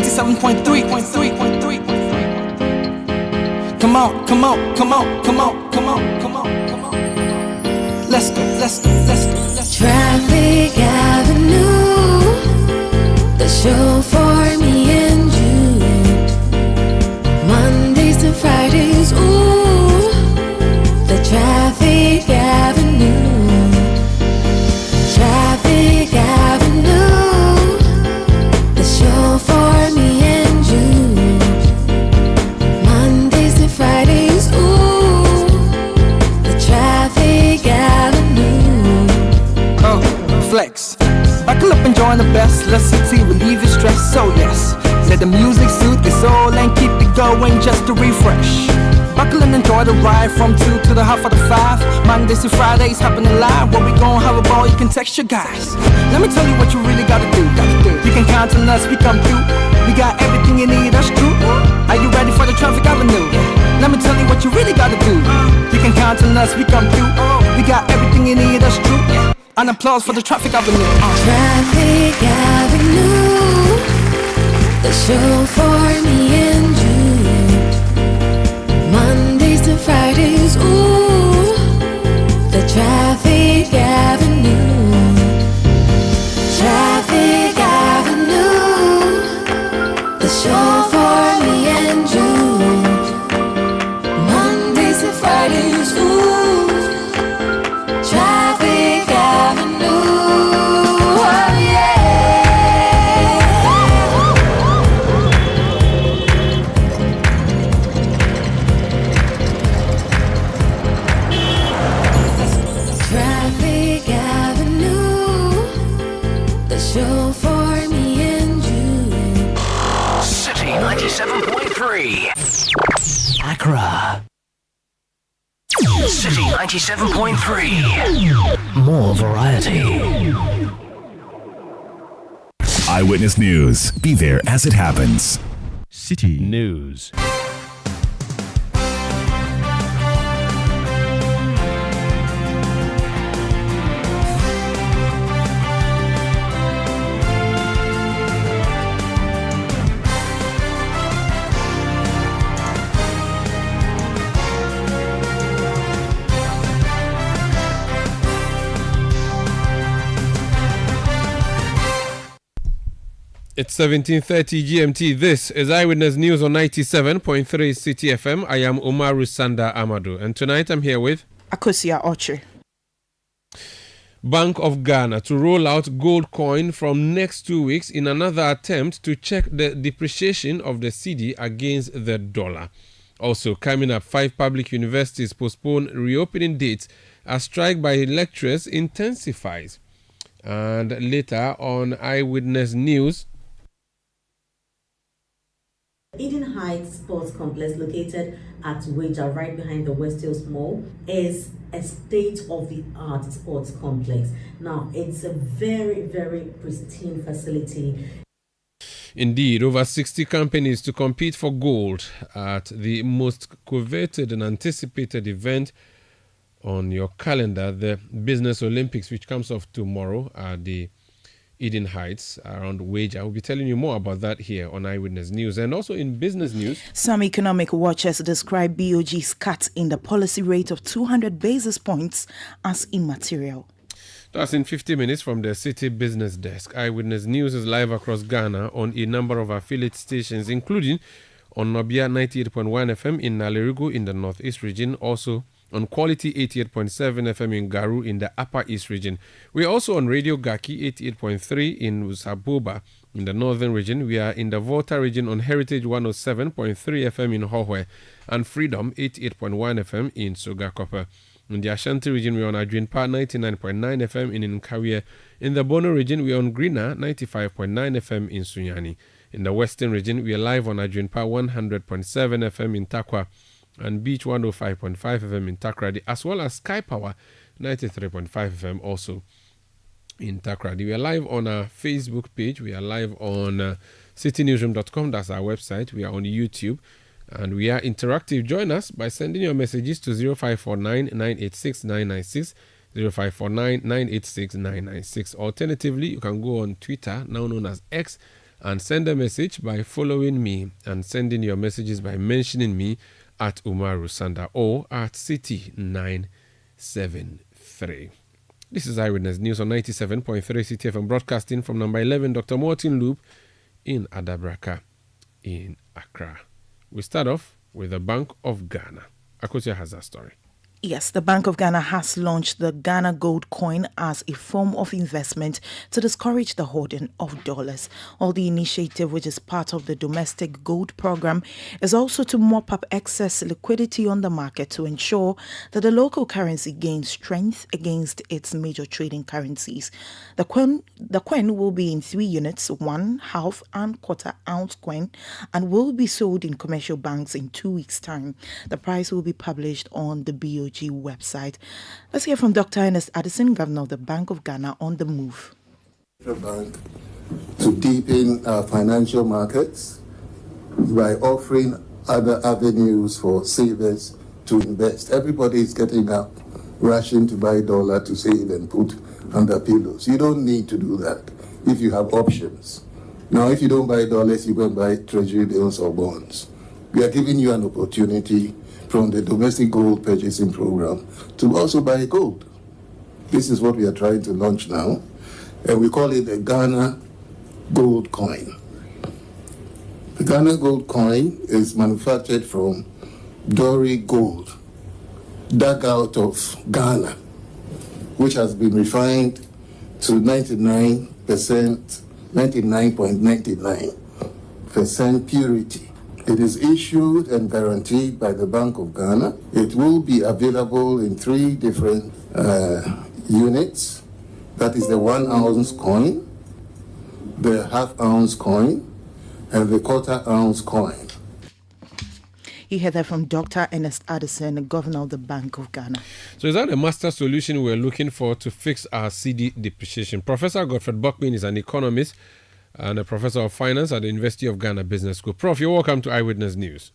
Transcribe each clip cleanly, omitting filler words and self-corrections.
97.3. Come on. Let's go. Traffic Avenue, the show for me and you. Mondays to Fridays, ooh, the Traffic Avenue. Traffic Avenue, the show for me and you. Mondays to Fridays, ooh, the Traffic Avenue. Oh, flex. Buckle up and join the best. Let's see, relieve your stress. So yes, let the music soothe your soul and keep it going just to refresh. Buckle and enjoy the ride from 2 to the half of the 5. Mondays to Fridays happening live. Where we gon' have a ball, you can text your guys. Let me tell you what you really gotta do. You can count on us, we come through. We got everything you need, that's true. Are you ready for the Traffic Avenue? Let me tell you what you really gotta do. You can count on us, we come through. We got everything you need, that's true. An applause for the Traffic Avenue. Traffic Avenue, the show for me and you. Mondays to Fridays, ooh, the Traffic Avenue. Traffic Avenue, the show for me and you. Mondays to Fridays, ooh, Traffic Avenue. Oh yeah. Traffic Avenue, the show for me and you. City 97.3. Accra. City 97.3. More variety. Eyewitness News. Be there as it happens. City News. It's 17:30 GMT. This is Eyewitness News on 97.3 Citi FM. I am Umaru Sanda Amadou, and tonight I'm here with Akosia Oche. Bank of Ghana to roll out gold coin from next 2 weeks in another attempt to check the depreciation of the cedi against the dollar. Also coming up, 5 public universities postpone reopening dates as strike by lecturers intensifies. And later on Eyewitness News, Eden Heights Sports Complex, located at Waja, right behind the West Hills Mall, is a state-of-the-art sports complex. Now, it's a very, very pristine facility. Indeed, over 60 companies to compete for gold at the most coveted and anticipated event on your calendar, the Business Olympics, which comes off tomorrow at the Eden Heights around Waja. We'll be telling you more about that here on Eyewitness News. And also in business news, some economic watchers describe BOG's cut in the policy rate of 200 basis points as immaterial. That's in 50 minutes from the City Business Desk. Eyewitness News is live across Ghana on a number of affiliate stations, including on Nobia 98.1 FM in Nalerigo in the Northeast region, also on Quality 88.7 FM in Garu in the Upper East region. We are also on Radio Gaki 88.3 in Usaboba in the Northern region. We are in the Volta region on Heritage 107.3 FM in Hohwe and Freedom 88.1 FM in Sogakope. In the Ashanti region, we are on Adwinpa 99.9 FM in Nkawie. In the Bono region, we are on Greener 95.9 FM in Sunyani. In the Western region, we are live on Adwinpa 100.7 FM in Takwa and Beach 105.5 FM in Takrady, as well as Sky Power 93.5 FM also in Takrady. We are live on our Facebook page. We are live on citynewsroom.com. That's our website. We are on YouTube and we are interactive. Join us by sending your messages to 0549 986 996, 0549 986 996. Alternatively, you can go on Twitter, now known as X, and send a message by following me and sending your messages by mentioning me at Umaru Sanda or at Citi 973. This is Eyewitness News on 97.3 Citi FM, broadcasting from number 11 Dr. Martin Loop in Adabraka in Accra. We start off with the Bank of Ghana. Akosia has that story. Yes, the Bank of Ghana has launched the Ghana Gold Coin as a form of investment to discourage the hoarding of dollars. All the initiative, which is part of the domestic gold program, is also to mop up excess liquidity on the market to ensure that the local currency gains strength against its major trading currencies. The coin will be in 3 units, 1, half and quarter ounce coin, and will be sold in commercial banks in 2 weeks' time. The price will be published on the BOG website. Let's hear from Dr. Ernest Addison, Governor of the Bank of Ghana, on the move. The bank to deepen our financial markets by offering other avenues for savers to invest. Everybody is getting up, rushing to buy dollar to save and put under pillows. You don't need to do that if you have options. Now, if you don't buy dollars, you go and buy treasury bills or bonds. We are giving you an opportunity from the domestic gold purchasing program to also buy gold. This is what we are trying to launch now, and we call it the Ghana Gold Coin. The Ghana Gold Coin is manufactured from Dory gold, dug out of Ghana, which has been refined to 99.99% purity. It is issued and guaranteed by the Bank of Ghana. It will be available in 3 different units. That is the 1 ounce coin, the half ounce coin, and the quarter ounce coin. You heard that from Dr. Ernest Addison, Governor of the Bank of Ghana. So is that a master solution we're looking for to fix our cedi depreciation? Professor Godfred Buckman is an economist and a professor of finance at the University of Ghana Business School. Prof, you're welcome to Eyewitness News.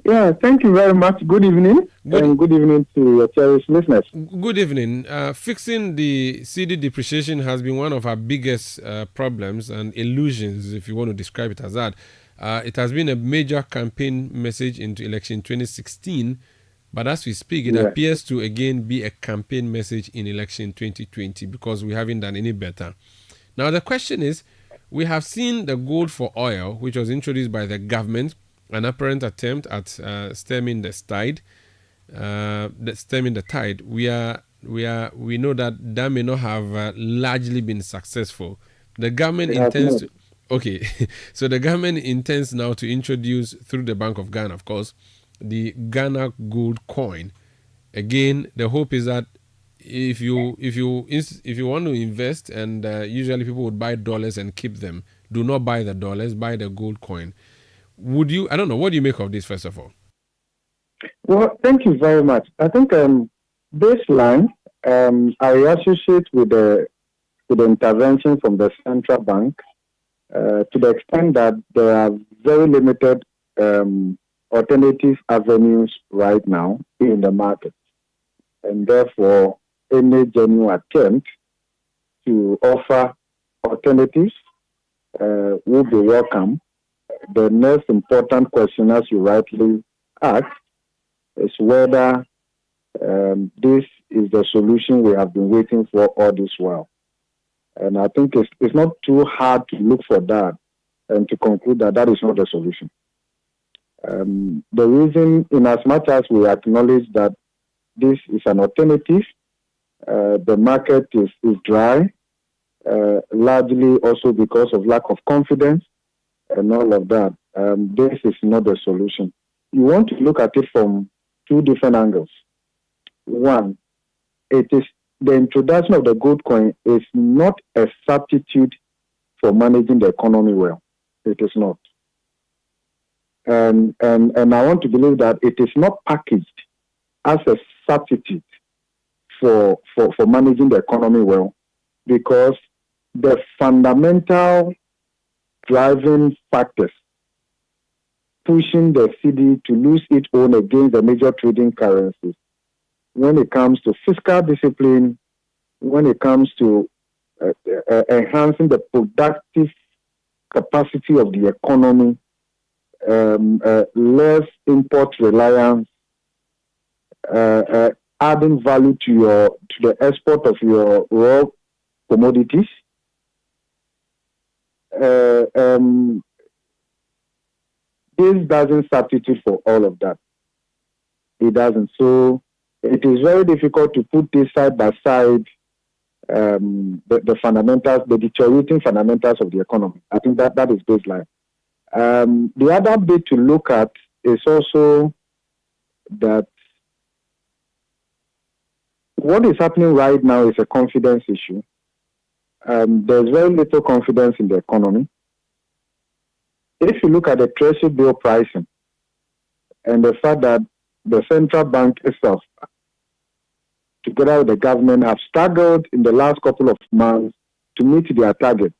Yeah, thank you very much. Good evening. And good evening to your cherished listeners. Good evening. Fixing the cedi depreciation has been one of our biggest problems and illusions, if you want to describe it as that. It has been a major campaign message into election 2016, but as we speak, it appears to again be a campaign message in election 2020 because we haven't done any better. Now, the question is, we have seen the gold for oil, which was introduced by the government, an apparent attempt at stemming the tide. We know that may not have largely been successful. The government intends to. Okay, so the government intends now to introduce, through the Bank of Ghana, of course, the Ghana Gold Coin. Again, the hope is that if you want to invest, and usually people would buy dollars and keep them, do not buy the dollars, buy the gold coin. Would you? I don't know. What do you make of this, first of all? Well, thank you very much. I think baseline, I associate with the intervention from the central bank to the extent that there are very limited alternative avenues right now in the market, and therefore any genuine attempt to offer alternatives will be welcome. The most important question, as you rightly asked, is whether this is the solution we have been waiting for all this while. And I think it's not too hard to look for that and to conclude that that is not the solution. The reason, in as much as we acknowledge that this is an alternative, the market is dry, largely also because of lack of confidence and all of that. This is not the solution. You want to look at it from 2 different angles. One, it is the introduction of the gold coin is not a substitute for managing the economy well. It is not. And I want to believe that it is not packaged as a substitute for managing the economy well, because the fundamental driving factors pushing the cedi to lose its own against the major trading currencies, when it comes to fiscal discipline, when it comes to enhancing the productive capacity of the economy, less import reliance, adding value to the export of your raw commodities. This doesn't substitute for all of that. It doesn't. So it is very difficult to put this side by side, the fundamentals, the deteriorating fundamentals of the economy. I think that is baseline. The other bit to look at is also that what is happening right now is a confidence issue. There's very little confidence in the economy. If you look at the Treasury bill pricing and the fact that the central bank itself, together with the government, have struggled in the last couple of months to meet their targets,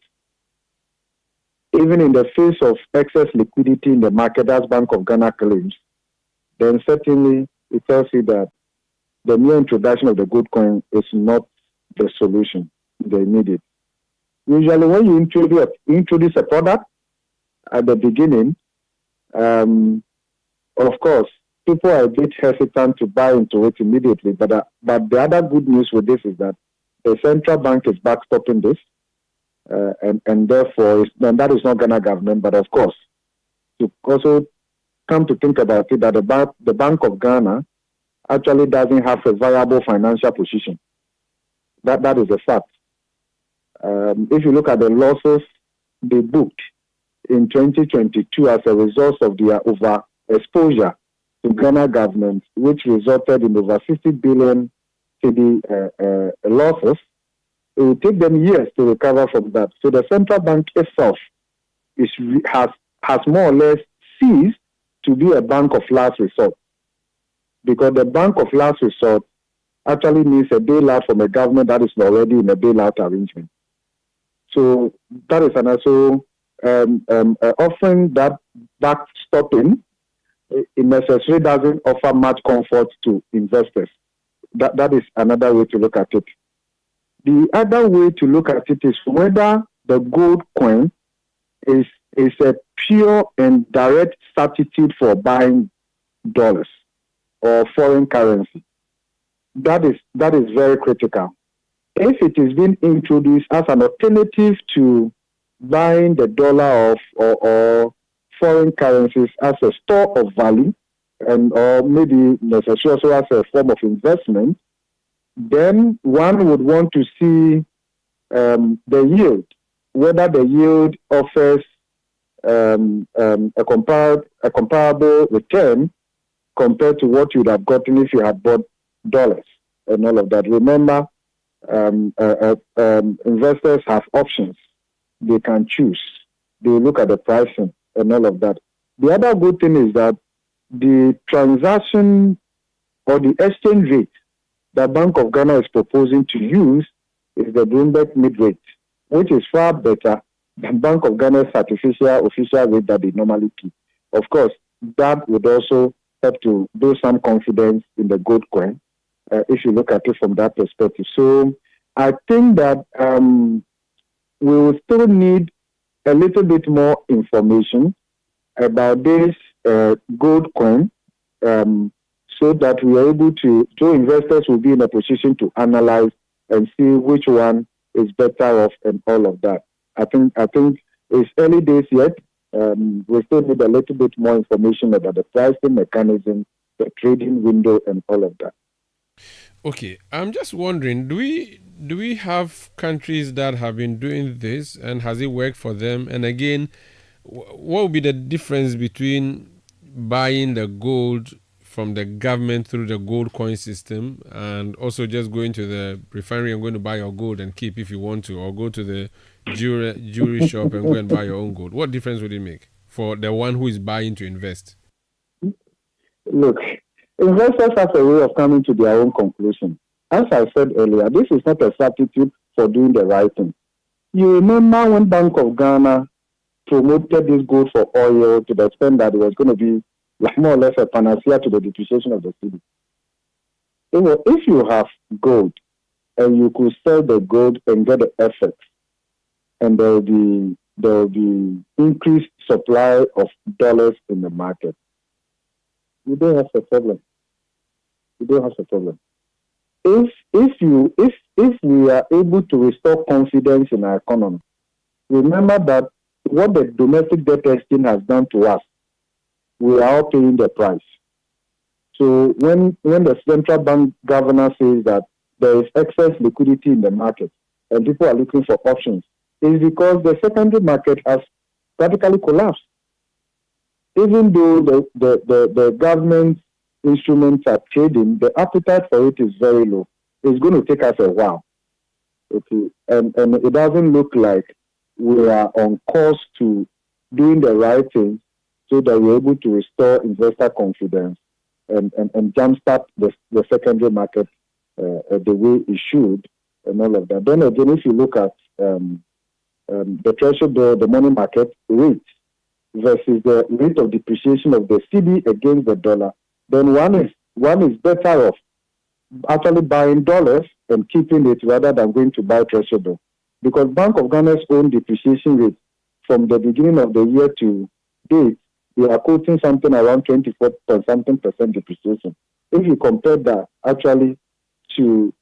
even in the face of excess liquidity in the market, as Bank of Ghana claims, then certainly it tells you that the new introduction of the gold coin is not the solution, the immediate. Usually when you introduce a product at the beginning, of course, people are a bit hesitant to buy into it immediately. But the other good news with this is that the central bank is backstopping this, and therefore, that is not Ghana government. But of course, to also come to think about it, that the Bank of Ghana actually doesn't have a viable financial position. That is a fact. If you look at the losses they booked in 2022 as a result of their overexposure to Ghana government, which resulted in over 60 billion losses, it will take them years to recover from that. So the central bank itself has more or less ceased to be a bank of last resort, because the bank of last resort actually needs a bailout from a government that is already in a bailout arrangement. So that is also offering that backstopping, it necessarily doesn't offer much comfort to investors. That is another way to look at it. The other way to look at it is whether the gold coin is a pure and direct substitute for buying dollars or foreign currency. That is very critical. If it is being introduced as an alternative to buying the dollar or foreign currencies as a store of value, or maybe necessarily also as a form of investment, then one would want to see the yield, whether the yield offers a comparable return compared to what you would have gotten if you had bought dollars and all of that. Remember, investors have options. They can choose. They look at the pricing and all of that. The other good thing is that the transaction or the exchange rate that Bank of Ghana is proposing to use is the Bloomberg mid rate, which is far better than Bank of Ghana's official rate that they normally keep. Of course, that would also help to build some confidence in the gold coin, if you look at it from that perspective. So I think that we will still need a little bit more information about this gold coin, so that we are able so investors will be in a position to analyze and see which one is better off and all of that. I think it's early days yet. We still need a little bit more information about the pricing mechanism, the trading window, and all of that. Okay, I'm just wondering, do we have countries that have been doing this, and has it worked for them? And again, what would be the difference between buying the gold from the government through the gold coin system and also just going to the refinery and going to buy your gold and keep if you want to, or go to the jewelry shop and go and buy your own gold? What difference would it make for the one who is buying to invest? Look, investors have a way of coming to their own conclusion. As I said earlier, this is not a substitute for doing the right thing. You remember when Bank of Ghana promoted this gold for oil to the extent that it was going to be like more or less a panacea to the depreciation of the city. If you have gold and you could sell the gold and get the FX, and there will be there will be increased supply of dollars in the market. We don't have a problem. We don't have a problem. If we are able to restore confidence in our economy, remember that what the domestic debt exchange has done to us, we are all paying the price. So when the central bank governor says that there is excess liquidity in the market and people are looking for options, it's because the secondary market has practically collapsed. Even though the government instruments are trading, the appetite for it is very low. It's going to take us a while. Okay, and it doesn't look like we are on course to doing the right things so that we're able to restore investor confidence and jumpstart the secondary market the way it should and all of that. Then again, if you look at the treasury bill, the money market rate versus the rate of depreciation of the CD against the dollar, then one is better off actually buying dollars and keeping it rather than going to buy treasury bill. Because Bank of Ghana's own depreciation rate from the beginning of the year to date, we are quoting something around 24% depreciation. If you compare that actually to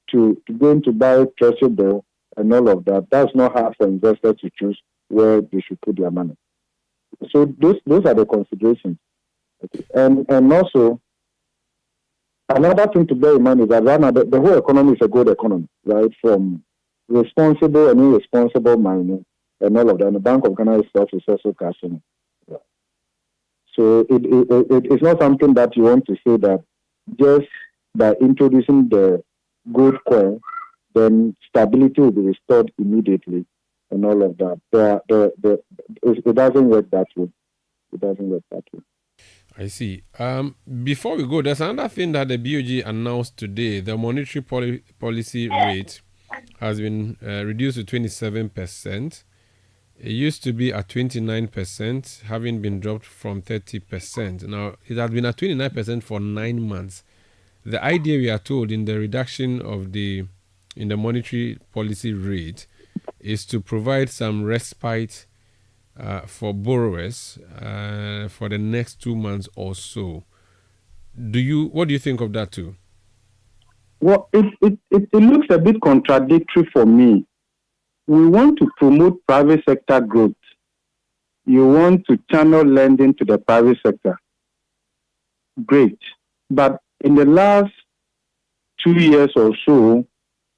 going to buy treasury bill and all of that, that's not hard for investors to choose where they should put their money. So those are the considerations. Okay. And also, another thing to bear in mind is that right now the whole economy is a good economy, right? From responsible and irresponsible mining and all of that. And the Bank of Ghana itself is also cashing. Yeah. So it's not something that you want to say that just by introducing the gold coin, then stability will be restored immediately and all of that. It doesn't work that way. It doesn't work that way. I see. Before we go, there's another thing that the BOG announced today. The monetary policy rate has been reduced to 27%. It used to be at 29%, having been dropped from 30%. Now, it has been at 29% for 9 months. The idea, we are told, in the reduction of in the monetary policy rate is to provide some respite for borrowers for the next 2 months or so. What do you think of that too? Well, it looks a bit contradictory for me. We want to promote private sector growth. You want to channel lending to the private sector. Great. But in the last 2 years or so,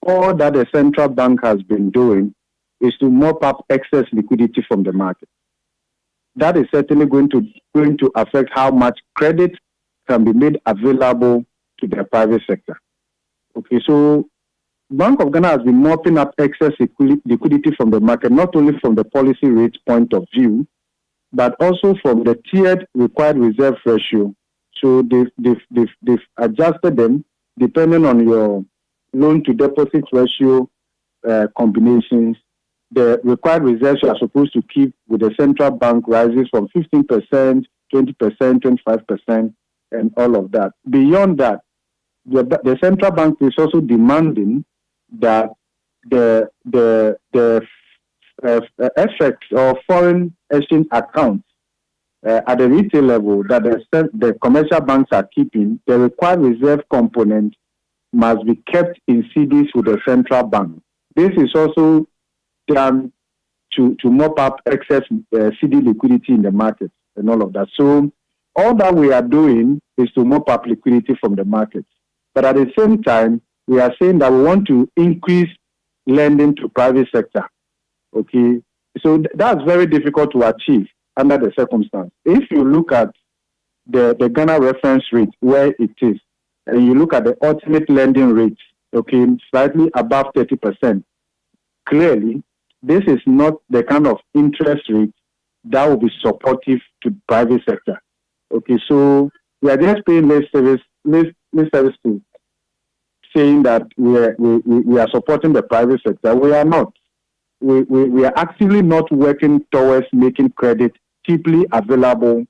all that the central bank has been doing is to mop up excess liquidity from the market. That is certainly going to affect how much credit can be made available to the private sector. Okay, so Bank of Ghana has been mopping up excess liquidity from the market, not only from the policy rate point of view, but also from the tiered required reserve ratio. So they've adjusted them depending on your loan to deposit ratio combinations. The required reserves you are supposed to keep with the central bank rises from 15%, 20%, 25%, and all of that. Beyond that, the central bank is also demanding that the effects of foreign exchange accounts at the retail level that the commercial banks are keeping, the required reserve component must be kept in CDs with the central bank. This is also done to mop up excess CD liquidity in the market and all of that. So all that we are doing is to mop up liquidity from the market. But at the same time, we are saying that we want to increase lending to private sector. Okay, so that's very difficult to achieve under the circumstance. If you look at the Ghana reference rate where it is, and you look at the ultimate lending rate, okay, slightly above 30%, clearly this is not the kind of interest rate that will be supportive to the private sector. Okay, so we are just paying less service to saying that we are supporting the private sector. We are not. We are actively not working towards making credit cheaply available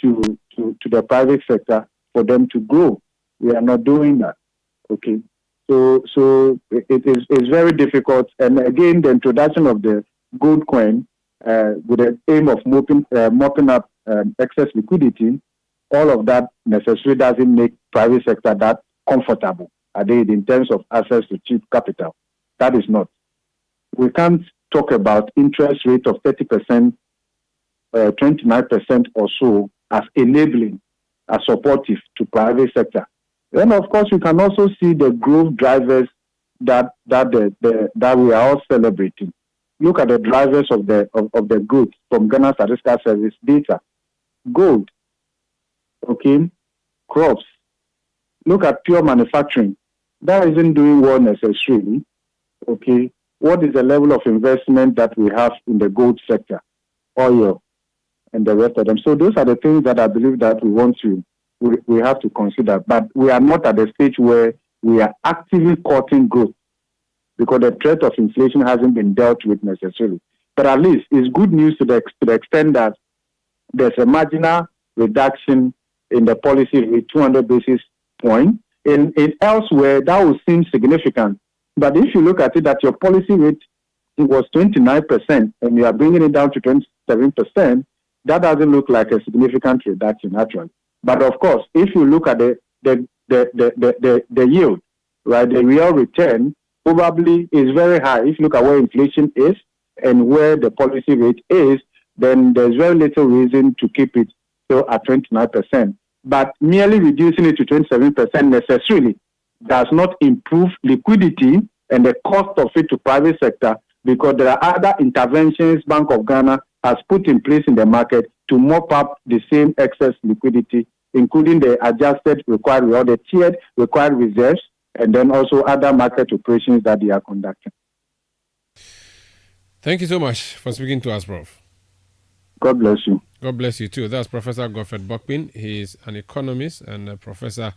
to the private sector for them to grow. We are not doing that. Okay, so it's very difficult. And again, the introduction of the gold coin with the aim of mopping up excess liquidity, all of that necessarily doesn't make private sector that comfortable in terms of access to cheap capital. That is not. We can't talk about interest rate of 30%, 29% or so as enabling, as supportive to private sector. Then, of course, you can also see the growth drivers that we are all celebrating. Look at the drivers of the growth from Ghana Statistical Service data. Gold, okay, crops. Look at pure manufacturing. That isn't doing well necessarily. Okay, what is the level of investment that we have in the gold sector, oil, and the rest of them? So those are the things that I believe that we have to consider. But we are not at the stage where we are actively courting growth because the threat of inflation hasn't been dealt with necessarily. But at least it's good news to the extent that there's a marginal reduction in the policy rate, 200 basis points. In elsewhere, that would seem significant. But if you look at it, that your policy rate was 29% and you are bringing it down to 27%, that doesn't look like a significant reduction actually. But of course, if you look at the yield, right, the real return probably is very high. If you look at where inflation is and where the policy rate is, then there's very little reason to keep it still at 29%. But merely reducing it to 27% necessarily does not improve liquidity and the cost of it to private sector, because there are other interventions Bank of Ghana has put in place in the market to mop up the same excess liquidity, including the adjusted required or the tiered required reserves, and then also other market operations that they are conducting. Thank you so much for speaking to us, Prof. God bless you. God bless you too. That's Professor Godfred Bokpin. He is an economist and a professor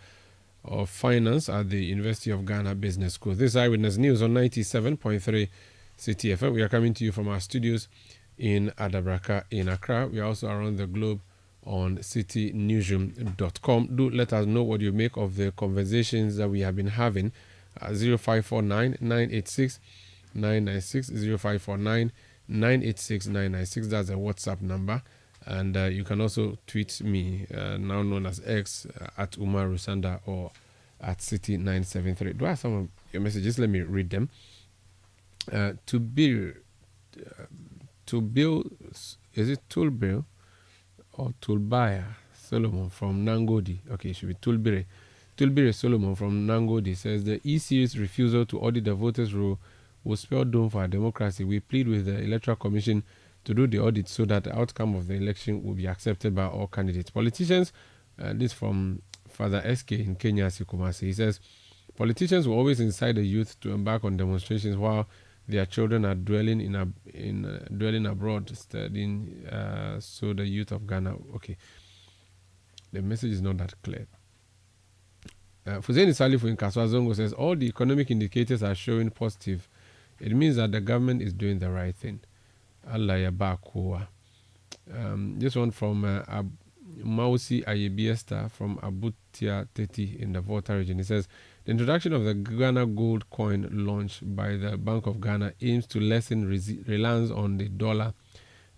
of finance at the University of Ghana Business School. This is Eyewitness News on 97.3 Citi FM. We are coming to you from our studios in Adabraka in Accra. We are also around the globe on citinewsroom.com. Do let us know what you make of the conversations that we have been having. 0549 986 996 0549 986 996. That's a WhatsApp number. And you can also tweet me, now known as X, at Umar Rusanda or at Citi973. Do I have some of your messages? Let me read them. To Bill, is it Tulbill or Tulbaya Solomon from Nangodi? Okay, it should be Tulbire. Tulbire Solomon from Nangodi says the EC's refusal to audit the voters' roll will spell doom for our democracy. We plead with the Electoral Commission to do the audit so that the outcome of the election will be accepted by all candidates. Politicians, this from Father SK in Kenya, Sikumasi. He says, politicians will always incite the youth to embark on demonstrations while their children are dwelling abroad, studying. So the youth of Ghana. Okay, the message is not that clear. Fuzeni Salifu in Kaswazongo says all the economic indicators are showing positive. It means that the government is doing the right thing. Allah Yabakoa. This one from Mausi Ayebiesta from Abutia Teti in the Volta region. He says, the introduction of the Ghana gold coin launched by the Bank of Ghana aims to lessen reliance on the dollar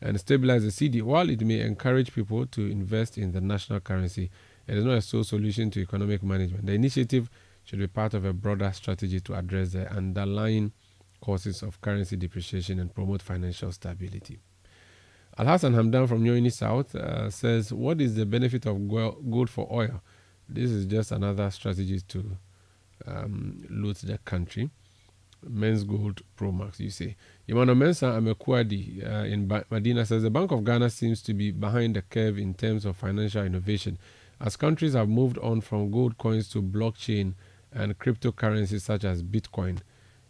and stabilize the cedi. While it may encourage people to invest in the national currency, it is not a sole solution to economic management. The initiative should be part of a broader strategy to address the underlying causes of currency depreciation and promote financial stability. Al-Hassan Hamdan from Nyoini South says, what is the benefit of gold for oil? This is just another strategy to loot the country. Men's Gold Pro Max, you say. Imano Mensa Amekwadi in Medina says, the Bank of Ghana seems to be behind the curve in terms of financial innovation, as countries have moved on from gold coins to blockchain and cryptocurrencies such as Bitcoin.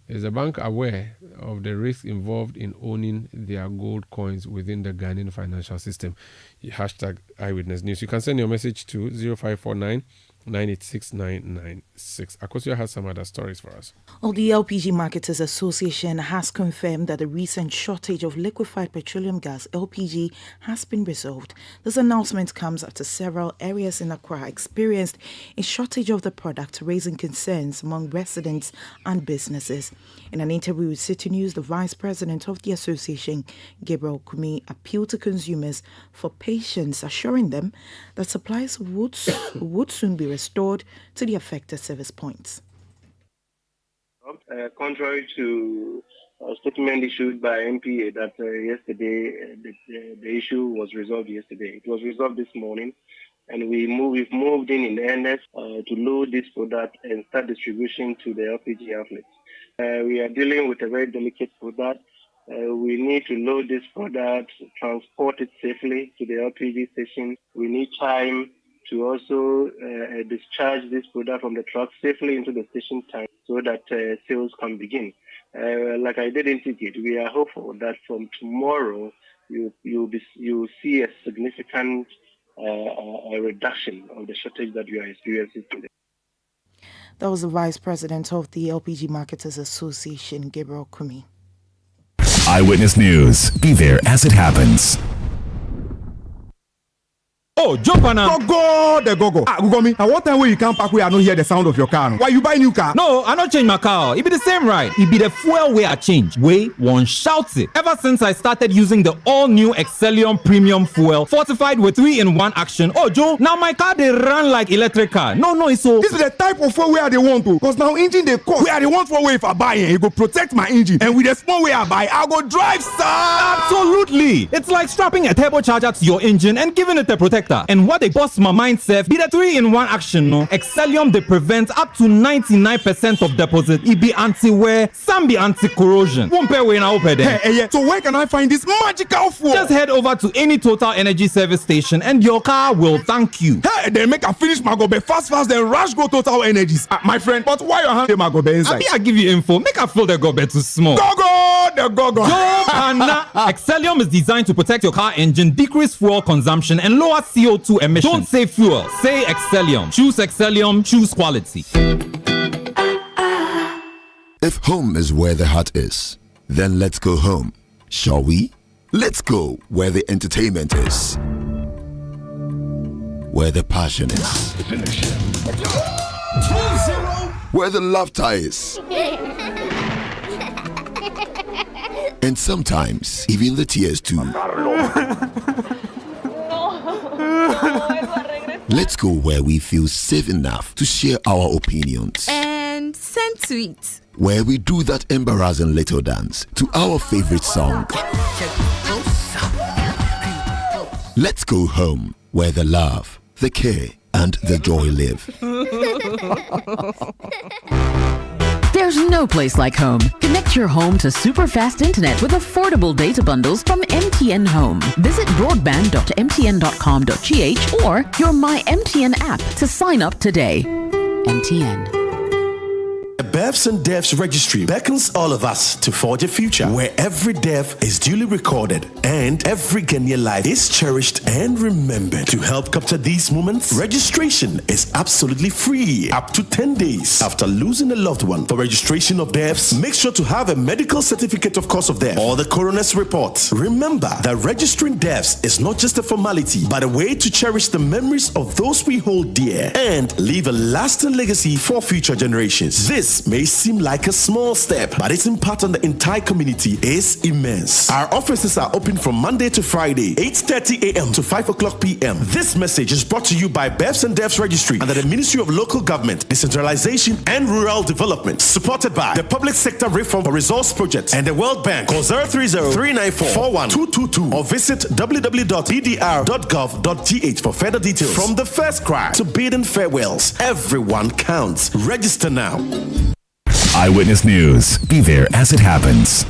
Is the bank aware of the risks involved in owning their gold coins within the Ghanaian financial system? Hashtag Eyewitness News. You can send your message to 0549 986 996. Akosua has some other stories for us. Well, the LPG Marketers Association has confirmed that the recent shortage of liquefied petroleum gas, LPG, has been resolved. This announcement comes after several areas in Accra experienced a shortage of the product, raising concerns among residents and businesses. In an interview with Citi News, the Vice President of the association, Gabriel Kumi, appealed to consumers for patience, assuring them that supplies would soon be restored to the affected service points. Contrary to a statement issued by MPA that yesterday the issue was resolved yesterday. It was resolved this morning, and we've moved in earnest to load this product and start distribution to the LPG outlets. We are dealing with a very delicate product. We need to load this product, transport it safely to the LPG station. We need time to also discharge this product from the truck safely into the station tank so that sales can begin. Like I did indicate, we are hopeful that from tomorrow you'll see a significant reduction of the shortage that we are experiencing today. That was the Vice President of the LPG Marketers Association, Gabriel Kumi. Eyewitness News. Be there as it happens. Oh, jump on now. Go. Google me. At what time will you come back where I don't hear the sound of your car? Why you buy new car? No, I don't change my car. It be the same ride. It be the fuel where I change. Way one shouts it. Ever since I started using the all-new Excellium Premium Fuel, fortified with 3-in-1 action. Oh, Joe, now my car they run like electric car. No, it's so. This is the type of fuel where they want to. Because now engine they cost. Where they want for way if I buy it, it go protect my engine. And with the small way I buy, I go drive, sir. Absolutely. It's like strapping a turbocharger to your engine and giving it a protector. And what they bust my mindset be the 3-in-1 action, no? Excellium they prevent up to 99% of deposit. It be anti-wear, some be anti-corrosion. Won't pay when I open there. Hey, so where can I find this magical fuel? Just head over to any Total Energy service station and your car will thank you. Hey, then make a finish my gobe fast, then rush go Total Energies. My friend, but why your hand my gobe inside? I give you info. Make a fill the gobe too small. Go. Excellium is designed to protect your car engine, decrease fuel consumption, and lower CO2 emissions. Don't say fuel, say Excellium. Choose Excellium, choose quality. If home is where the heart is, then let's go home, shall we? Let's go where the entertainment is, where the passion is, where the laughter is, and sometimes even the tears too. Let's go where we feel safe enough to share our opinions and send tweets, where we do that embarrassing little dance to our favorite song. Let's go home where the love, the care, and the joy live. There's no place like home. Connect your home to super fast internet with affordable data bundles from MTN Home. Visit broadband.mtn.com.gh or your My MTN app to sign up today. MTN. The Births and Deaths Registry beckons all of us to forge a future where every death is duly recorded and every Ghanaian life is cherished and remembered. To help capture these moments, registration is absolutely free up to 10 days after losing a loved one. For registration of deaths, make sure to have a medical certificate of cause of death or the coroner's report. Remember that registering deaths is not just a formality, but a way to cherish the memories of those we hold dear and leave a lasting legacy for future generations. This may seem like a small step, but its impact on the entire community is immense. Our offices are open from Monday to Friday, 8:30 a.m. to 5 o'clock p.m. This message is brought to you by Births and Deaths Registry under the Ministry of Local Government, Decentralization and Rural Development, supported by the Public Sector Reform for Resource Project and the World Bank. Call 030-394-41222 or visit www.pdr.gov.gh for further details. From the first cry to bidding farewells, everyone counts. Register now. Eyewitness News. Be there as it happens.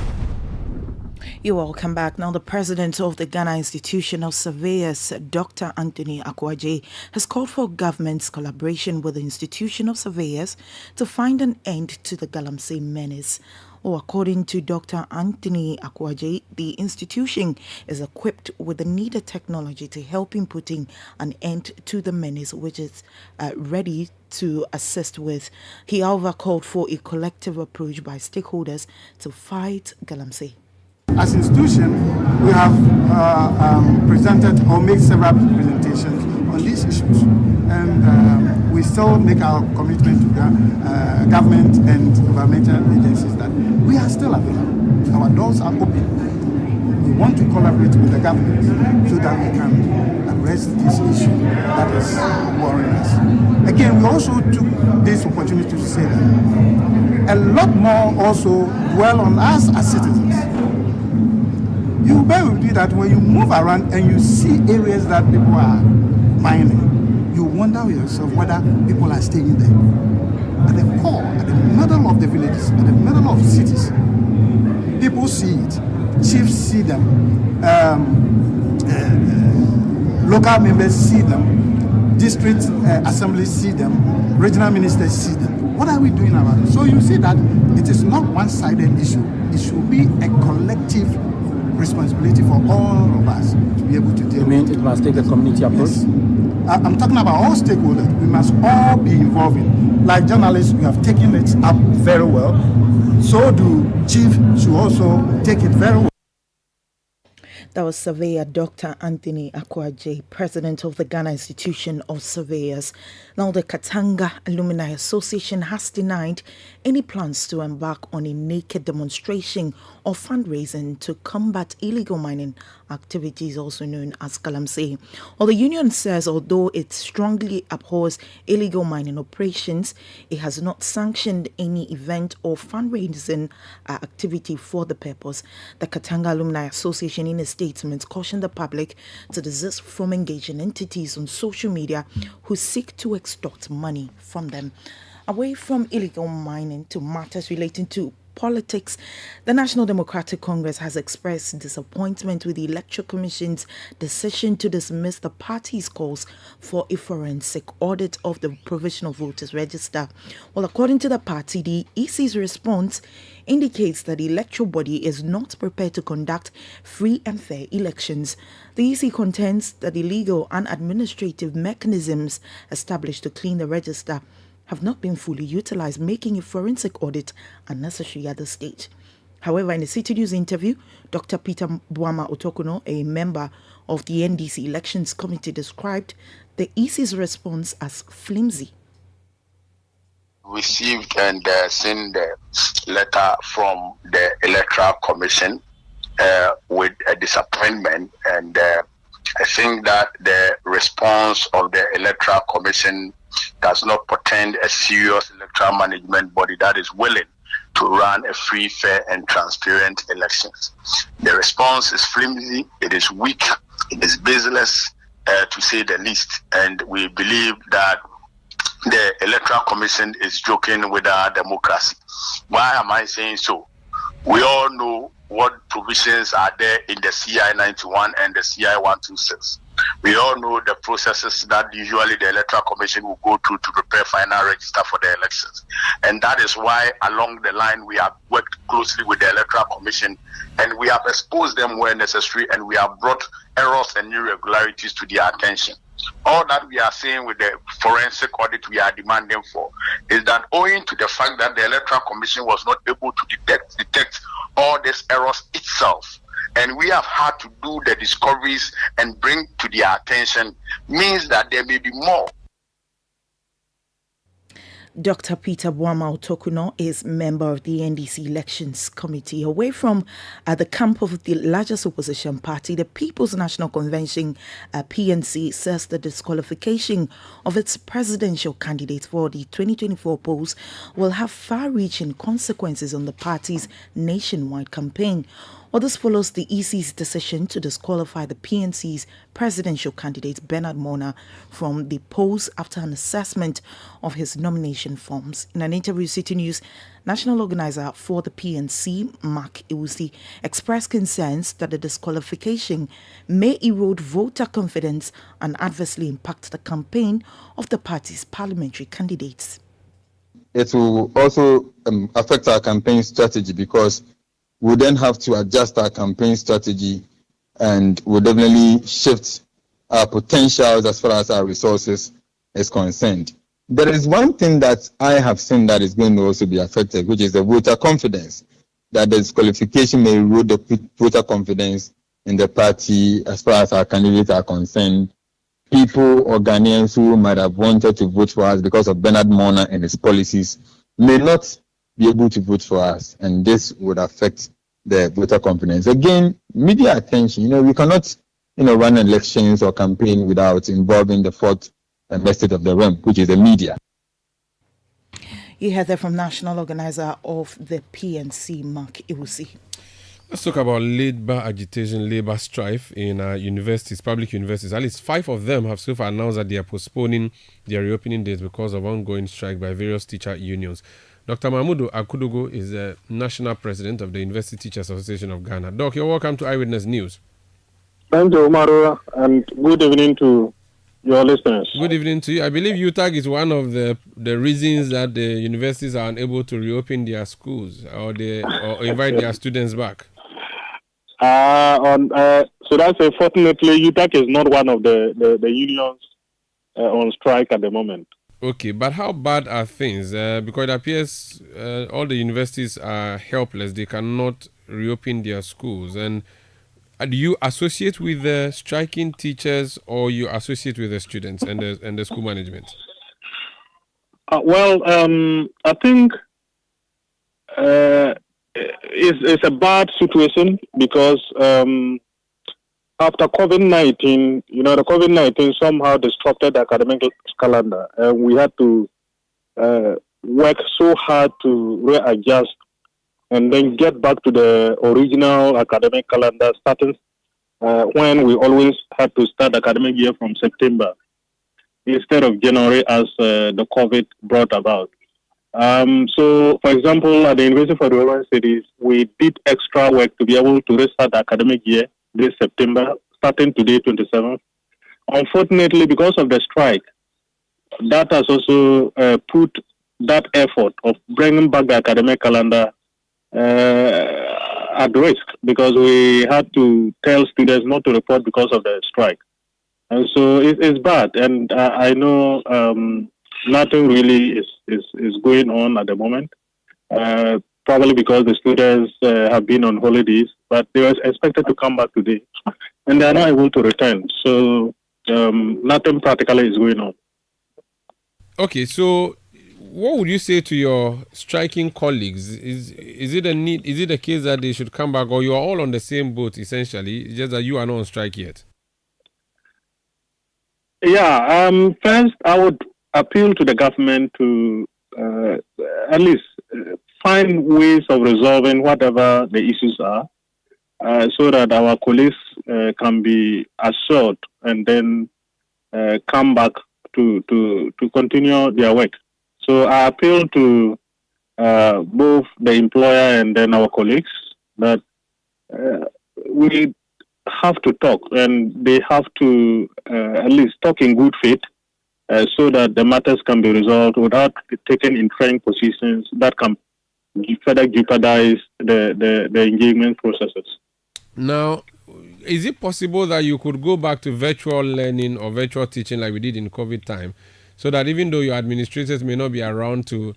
You're welcome back. Now, the president of the Ghana Institution of Surveyors, Dr. Anthony Akwaje, has called for government's collaboration with the Institution of Surveyors to find an end to the Galamsey menace. According to Dr. Anthony Akwaje, the institution is equipped with the needed technology to help in putting an end to the menace, which is ready to assist with. He, however, called for a collective approach by stakeholders to fight galamsey. As an institution, we have presented or made several presentations on these issues, and we still make our commitment to the government and governmental agencies that we are still available. Our doors are open. We want to collaborate with the government so that we can address this issue that is worrying us. Again, we also took this opportunity to say that a lot more also dwell on us as citizens. You bear with me that when you move around and you see areas that people are mining, you wonder yourself whether people are staying there. At the core, at the middle of the villages, at the middle of cities, people see it. Chiefs see them. Local members see them. District assemblies see them. Regional ministers see them. What are we doing about it? So you see that it is not one-sided issue. It should be a collective responsibility for all of us to be able to deal with it. It must take a community approach? Yes. I'm talking about all stakeholders. We must all be involved in. Like journalists, we have taken it up very well. So do chief should also take it very well. That was surveyor Dr. Anthony Akwaje, president of the Ghana Institution of Surveyors. Now, the Katanga Alumni Association has denied any plans to embark on a naked demonstration or fundraising to combat illegal mining activities, also known as galamsey. Well, the union says although it strongly abhors illegal mining operations, it has not sanctioned any event or fundraising activity for the purpose. The Katanga Alumni Association, in a statement, cautioned the public to desist from engaging entities on social media who seek to extort money from them. Away from illegal mining to matters relating to politics, the National Democratic Congress has expressed disappointment with the Electoral Commission's decision to dismiss the party's calls for a forensic audit of the Provisional Voters Register. Well, according to the party, the EC's response indicates that the electoral body is not prepared to conduct free and fair elections. The EC contends that the legal and administrative mechanisms established to clean the register have not been fully utilized, making a forensic audit unnecessary at this stage. However, in a Citi News interview, Dr. Peter Buama Otokuno, a member of the NDC Elections Committee, described the EC's response as flimsy. Received and seen the letter from the Electoral Commission with a disappointment, and I think that the response of the Electoral Commission does not portend a serious electoral management body that is willing to run a free, fair, and transparent elections. The response is flimsy, it is weak, it is baseless, to say the least, and we believe that the Electoral Commission is joking with our democracy. Why am I saying so? We all know what provisions are there in the CI 91 and the CI 126. We all know the processes that usually the Electoral Commission will go through to prepare final register for the elections. And that is why along the line we have worked closely with the Electoral Commission and we have exposed them where necessary, and we have brought errors and irregularities to their attention. All that we are saying with the forensic audit we are demanding for is that owing to the fact that the Electoral Commission was not able to detect all these errors itself, and we have had to do the discoveries and bring to their attention, means that there may be more. Dr. Peter Buama Otokuno is member of the NDC Elections Committee. Away from the camp of the largest opposition party, the People's National Convention, PNC, says the disqualification of its presidential candidate for the 2024 polls will have far-reaching consequences on the party's nationwide campaign. Well, this follows the EC's decision to disqualify the PNC's presidential candidate Bernard Mona from the polls after an assessment of his nomination forms. In an interview with Citi News, national organizer for the PNC, Mark Iwusi, expressed concerns that the disqualification may erode voter confidence and adversely impact the campaign of the party's parliamentary candidates. it will also affect our campaign strategy, because we'll then have to adjust our campaign strategy and we'll definitely shift our potentials as far as our resources is concerned. There is one thing that I have seen that is going to also be affected, which is the voter confidence, that the disqualification may erode the voter confidence in the party as far as our candidates are concerned. People or Ghanaians who might have wanted to vote for us because of Bernard Mona and his policies may not be able to vote for us, and this would affect the voter confidence. Again, media attention. We cannot, run elections or campaign without involving the fourth estate of the realm, which is the media. You heard that from national organizer of the PNC, Mark Iwusi. Let's talk about labor agitation, labor strife in universities, public universities. At least 5 of them have so far announced that they are postponing their reopening dates because of ongoing strike by various teacher unions. Dr. Mahmoud Akudogo is the national president of the University Teachers Association of Ghana. Doc, you're welcome to Eyewitness News. Thank you, Umaru, and good evening to your listeners. Good evening to you. I believe UTAG is one of the reasons that the universities are unable to reopen their schools or invite their students back. So that's fortunately, UTAG is not one of the unions on strike at the moment. Okay, but how bad are things? Because it appears all the universities are helpless. They cannot reopen their schools. And do you associate with the striking teachers, or you associate with the students and the school management? I think it's a bad situation because after COVID-19, the COVID-19 somehow disrupted the academic calendar. We had to work so hard to readjust and then get back to the original academic calendar, starting when we always had to start the academic year from September instead of January as the COVID brought about. So, for example, at the University of the Urban Cities, we did extra work to be able to restart the academic year this September, starting today, 27th. Unfortunately, because of the strike, that has also put that effort of bringing back the academic calendar at risk, because we had to tell students not to report because of the strike. And so it's bad. And I know nothing really is going on at the moment. Probably because the students have been on holidays, but they were expected to come back today, and they are not able to return. So nothing practically is going on. Okay, so what would you say to your striking colleagues? Is it a need? Is it a case that they should come back, or you are all on the same boat essentially? It's just that you are not on strike yet. Yeah. First, I would appeal to the government to at least find ways of resolving whatever the issues are, so that our colleagues can be assured and then come back to continue their work. So I appeal to both the employer and then our colleagues that we have to talk, and they have to at least talk in good faith, so that the matters can be resolved without taking entrenched positions that can further jeopardize the engagement processes. Now, is it possible that you could go back to virtual learning or virtual teaching like we did in COVID time, so that even though your administrators may not be around to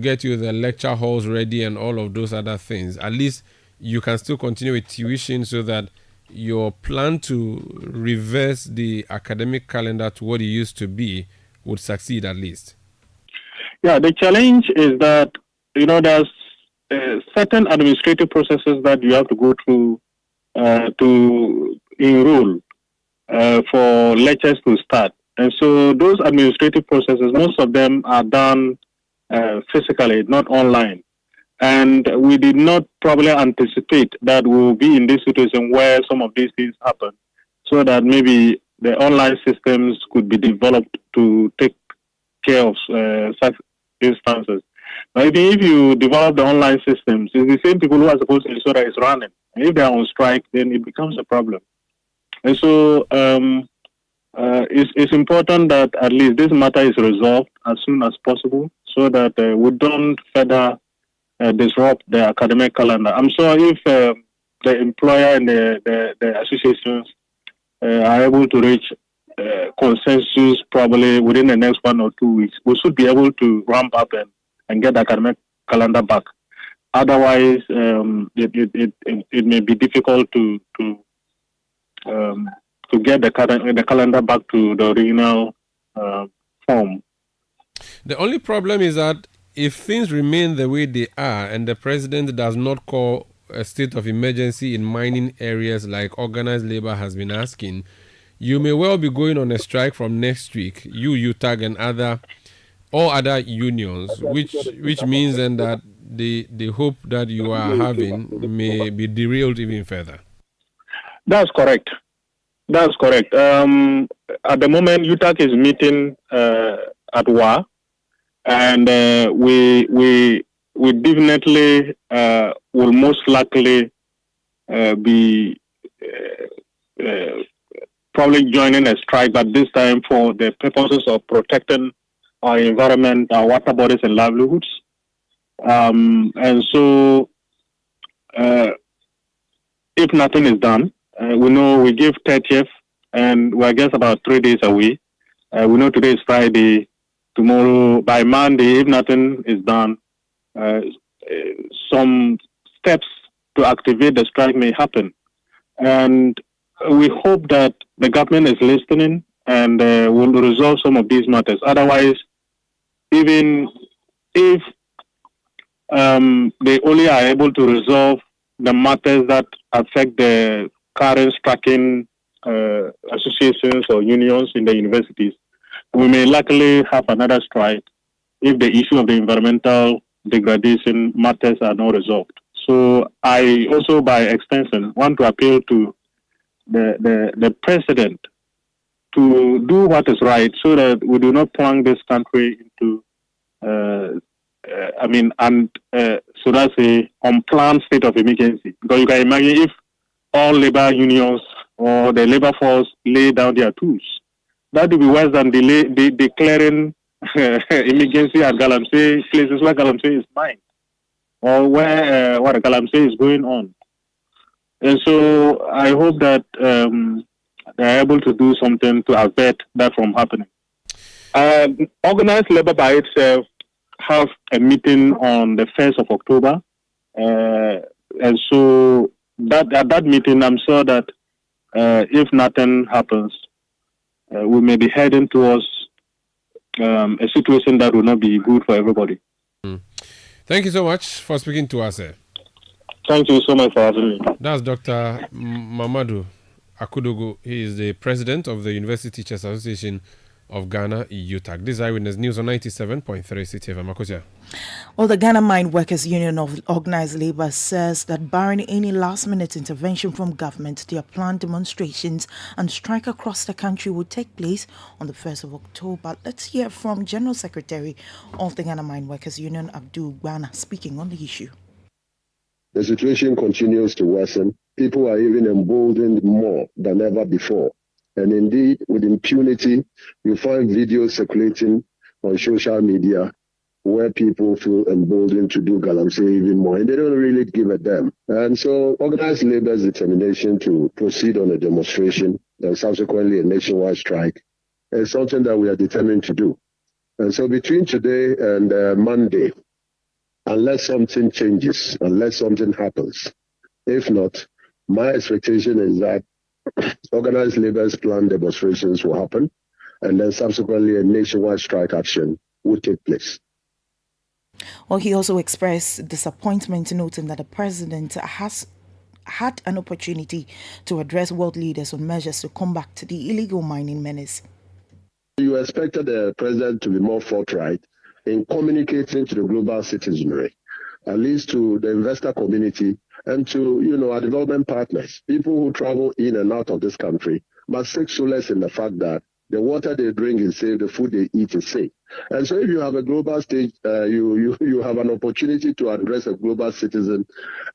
get you the lecture halls ready and all of those other things, at least you can still continue with tuition, so that your plan to reverse the academic calendar to what it used to be would succeed at least? Yeah, the challenge is that, there's certain administrative processes that you have to go through to enroll for lectures to start. And so those administrative processes, most of them are done physically, not online. And we did not probably anticipate that we will be in this situation where some of these things happen, so that maybe the online systems could be developed to take care of such instances. But if you develop the online systems, it's the same people who are supposed to ensure that it's running. And if they are on strike, then it becomes a problem. And so it's important that at least this matter is resolved as soon as possible, so that we don't further disrupt the academic calendar. I'm sure if the employer and the associations are able to reach consensus probably within the next 1 or 2 weeks, we should be able to ramp up and get the academic calendar back. Otherwise, it may be difficult to get the calendar back to the original form. The only problem is that if things remain the way they are and the president does not call a state of emergency in mining areas like organized labor has been asking, you may well be going on a strike from next week, UTAG and all other unions, which means then that the hope that you are having may be derailed even further. That's correct. At the moment, UTAG is meeting at WA, and we definitely will most likely be probably joining a strike, but this time for the purposes of protecting our environment, our water bodies and livelihoods. And so if nothing is done, we know we give 30th and we're just about 3 days away. We know today is Friday. Tomorrow, by Monday, if nothing is done, some steps to activate the strike may happen. And we hope that the government is listening and will resolve some of these matters. Otherwise, even if they only are able to resolve the matters that affect the current striking associations or unions in the universities, we may likely have another strike if the issue of the environmental degradation matters are not resolved. So I also, by extension, want to appeal to the president to do what is right so that we do not plunge this country into, should I say, unplanned state of emergency. Because you can imagine if all labor unions or the labor force lay down their tools, that would be worse than declaring emergency at Galamsey, places where Galamsey is mined, or where what Galamsey is going on. And so I hope that they are able to do something to avert that from happening. Organized labor by itself have a meeting on the 1st of October. And so at that meeting, I'm sure that if nothing happens, we may be heading towards a situation that will not be good for everybody. Thank you so much for speaking to us. Thank you so much for having me. That's Dr. Mamadou Akudogo. He is the president of the University Teachers Association of Ghana, UTAG. This is Eyewitness News on 97.3 Citi FM. Makosia. Well, the Ghana Mine Workers Union of Organized Labor says that barring any last-minute intervention from government, their planned demonstrations and strike across the country will take place on the 1st of October. Let's hear from General Secretary of the Ghana Mine Workers Union, Abdul Gbana, speaking on the issue. The situation continues to worsen. People are even emboldened more than ever before. And indeed, with impunity, you find videos circulating on social media where people feel emboldened to do galamsey even more, and they don't really give a damn. And so organized labor's determination to proceed on a demonstration and subsequently a nationwide strike is something that we are determined to do. And so between today and Monday, unless something changes, unless something happens, if not, my expectation is that organized labor's planned demonstrations will happen, and then subsequently a nationwide strike action will take place. Well, he also expressed disappointment, noting that the president has had an opportunity to address world leaders on measures to combat the illegal mining menace. You expected the president to be more forthright in communicating to the global citizenry, at least to the investor community and to, our development partners. People who travel in and out of this country must take solace in the fact that the water they drink is safe, the food they eat is safe. And so if you have a global stage, you have an opportunity to address a global citizenry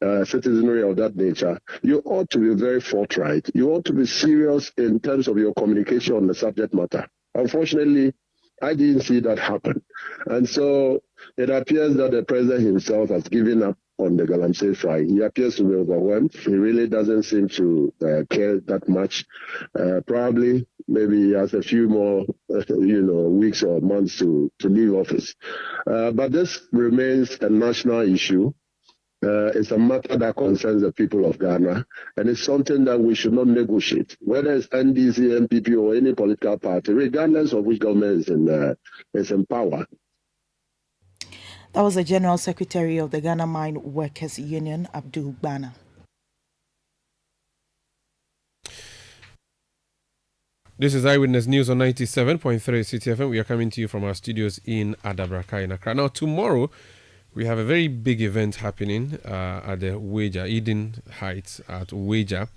of that nature. You ought to be very forthright. You ought to be serious in terms of your communication on the subject matter. Unfortunately, I didn't see that happen. And so it appears that the president himself has given up on the Galamsey fight. He appears to be overwhelmed. He really doesn't seem to care that much. Probably, maybe he has a few more, weeks or months to leave office. But this remains a national issue. It's a matter that concerns the people of Ghana, and it's something that we should not negotiate, whether it's NDC, MPP, or any political party, regardless of which government is in power. That was the General Secretary of the Ghana Mine Workers Union, Abdul Bana. This is Eyewitness News on 97.3 Citi FM. We are coming to you from our studios in Adabraka in Accra. Now, tomorrow, we have a very big event happening at the Wager, Eden Heights at Wager.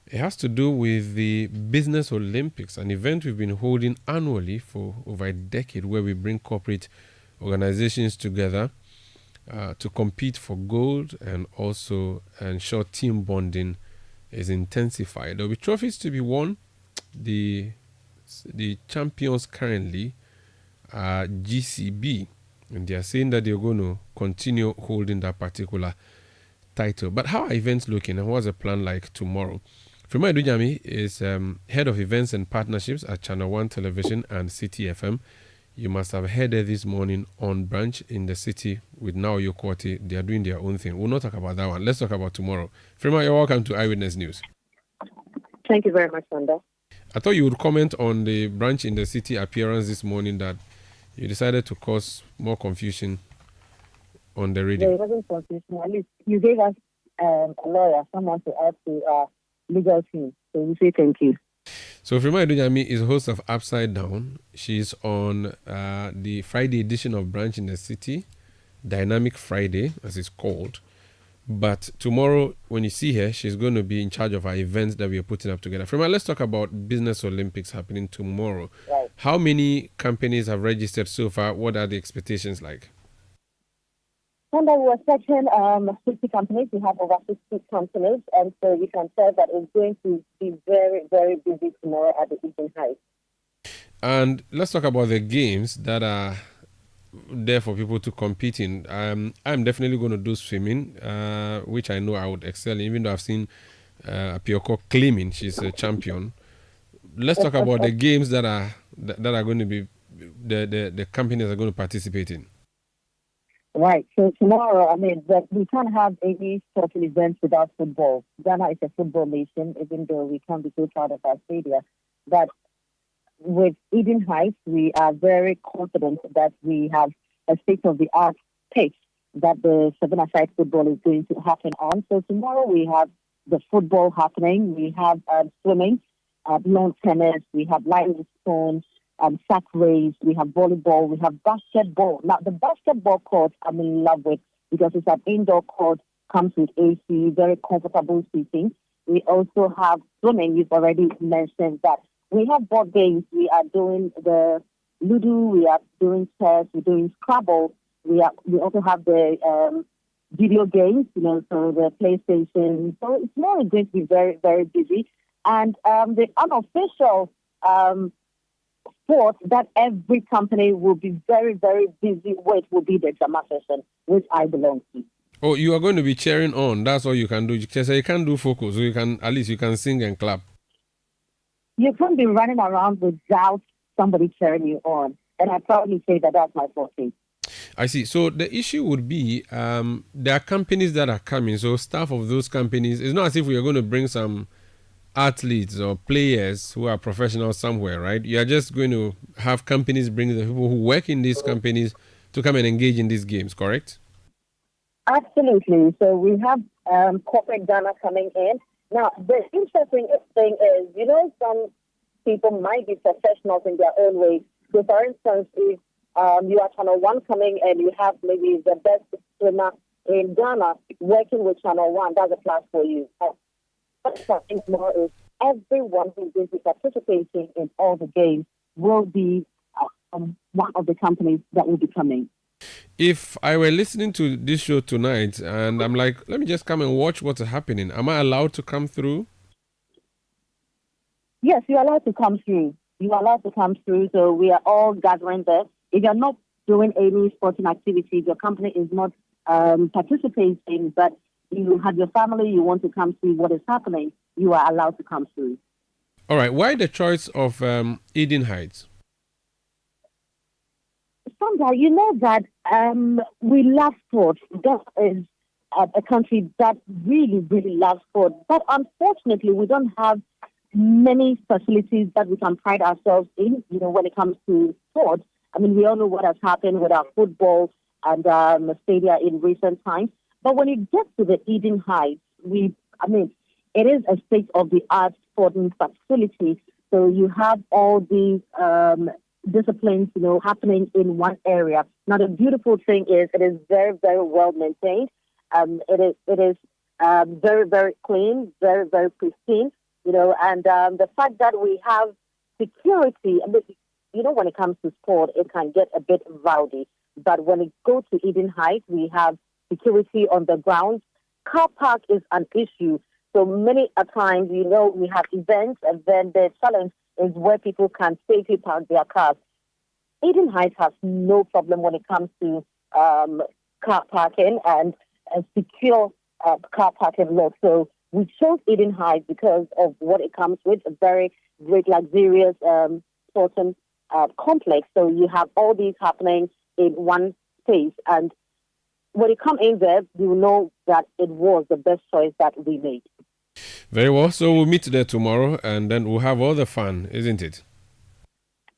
It has to do with the Business Olympics, an event we've been holding annually for over a decade, where we bring corporate organizations together to compete for gold and also ensure team bonding is intensified. There will be trophies to be won. The champions currently are GCB. And they are saying that they're going to continue holding that particular title. But how are events looking and what's the plan like tomorrow? Firma Edujami is head of events and partnerships at Channel 1 Television and Citi FM. You must have heard her this morning on Branch in the city with Now Yokwati. They are doing their own thing. We'll not talk about that one. Let's talk about tomorrow. Firma, you're welcome to Eyewitness News. Thank you very much, Wanda. I thought you would comment on the Branch in the city appearance this morning that you decided to cause more confusion on the radio. There wasn't confusion. At least you gave us a lawyer, someone to add to our legal team. So we say thank you. So Firma Edujami is host of Upside Down. She's on the Friday edition of Branch in the City, Dynamic Friday, as it's called. But tomorrow, when you see her, she's going to be in charge of our events that we are putting up together. Firma, let's talk about Business Olympics happening tomorrow. Right. How many companies have registered so far? What are the expectations like? And we were searching 50 companies. We have over 50 companies. And so you can tell that it's going to be very, very busy tomorrow at the Eden Heights. And let's talk about the games that are there for people to compete in. I'm definitely going to do swimming, which I know I would excel in, even though I've seen Pioko claiming she's a champion. Let's talk about the games that are going to be the companies are going to participate in. Right. So tomorrow, we can't have any sporting events without football. Ghana is a football nation, even though we can't be so proud of our stadium. But with Eden Heights, we are very confident that we have a state-of-the-art pitch that the seven-a-side football is going to happen on. So tomorrow we have the football happening. We have swimming, lawn tennis. We have line stone, sack race. We have volleyball. We have basketball. Now, the basketball court I'm in love with because it's an indoor court, comes with AC, very comfortable seating. We also have swimming. You've already mentioned that. We have board games. We are doing the Ludo. We are doing chess. We're doing Scrabble. We also have the video games, so the PlayStation. So it's more going to be very, very busy. And the unofficial sport that every company will be very, very busy with will be the drama session, which I belong to. Oh, you are going to be cheering on. That's all you can do. You can't do focus. So at least you can sing and clap. You can't be running around without somebody cheering you on. And I proudly say that that's my forte. I see. So the issue would be there are companies that are coming. So staff of those companies, it's not as if we are going to bring some athletes or players who are professionals somewhere, right? You are just going to have companies bring the people who work in these companies to come and engage in these games, correct? Absolutely. So we have corporate Ghana coming in. Now, the interesting thing is, some people might be professionals in their own way. So, for instance, if you are Channel 1 coming and you have maybe the best swimmer in Ghana working with Channel 1, that's a plus for you. What I think more is everyone who is going to be participating in all the games will be one of the companies that will be coming. If I were listening to this show tonight and I'm like, let me just come and watch what's happening, am I allowed to come through? Yes, you're allowed to come through. you are allowed to come through. So we are all gathering there. If you're not doing any sporting activities, your company is not participating, but you have your family, you want to come see what is happening, you are allowed to come through. All right. Why the choice of Eden Heights? Sandra, you know that we love sport. That is a country that really, really loves sport. But unfortunately, we don't have many facilities that we can pride ourselves in, when it comes to sport. I mean, we all know what has happened with our football and stadia in recent times. But when you get to the Eden Heights, it is a state-of-the-art sporting facility. So you have all these disciplines, happening in one area. Now, the beautiful thing is it is very, very well maintained. It is very, very clean, very, very pristine, and the fact that we have security, when it comes to sport, it can get a bit rowdy. But when it goes to Eden Heights, we have security on the ground. Car park is an issue. So many a times, we have events, and then the challenge is where people can safely park their cars. Eden Heights has no problem when it comes to car parking and a secure car parking lot. So we chose Eden Heights because of what it comes with, a very great, luxurious sporting complex. So you have all these happening in one space. And when you come in there, you know that it was the best choice that we made. Very well. So we'll meet there tomorrow, and then we'll have all the fun, isn't it?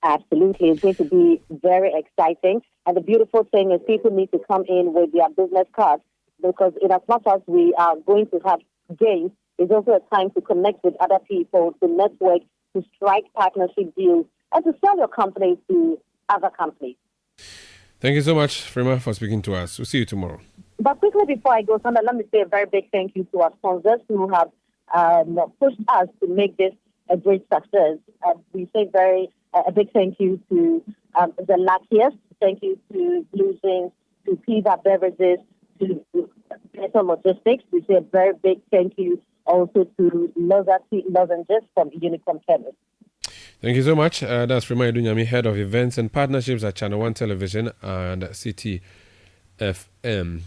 Absolutely. It's going to be very exciting. And the beautiful thing is people need to come in with their business cards, because in as much as we are going to have games, it's also a time to connect with other people, to network, to strike partnership deals, and to sell your company to other companies. Thank you so much, Frema, for speaking to us. We'll see you tomorrow. But quickly before I go, Sandra, let me say a very big thank you to our sponsors who have pushed us to make this a great success. We say a big thank you to the luckiest. Thank you to Blue Jeans, to Pizza Beverages, to Better Logistics. We say a very big thank you also to Lozati Lozenges from Unicorn Chemist. Thank you so much. That's Frema Idunyami, Head of Events and Partnerships at Channel 1 Television and Citi FM.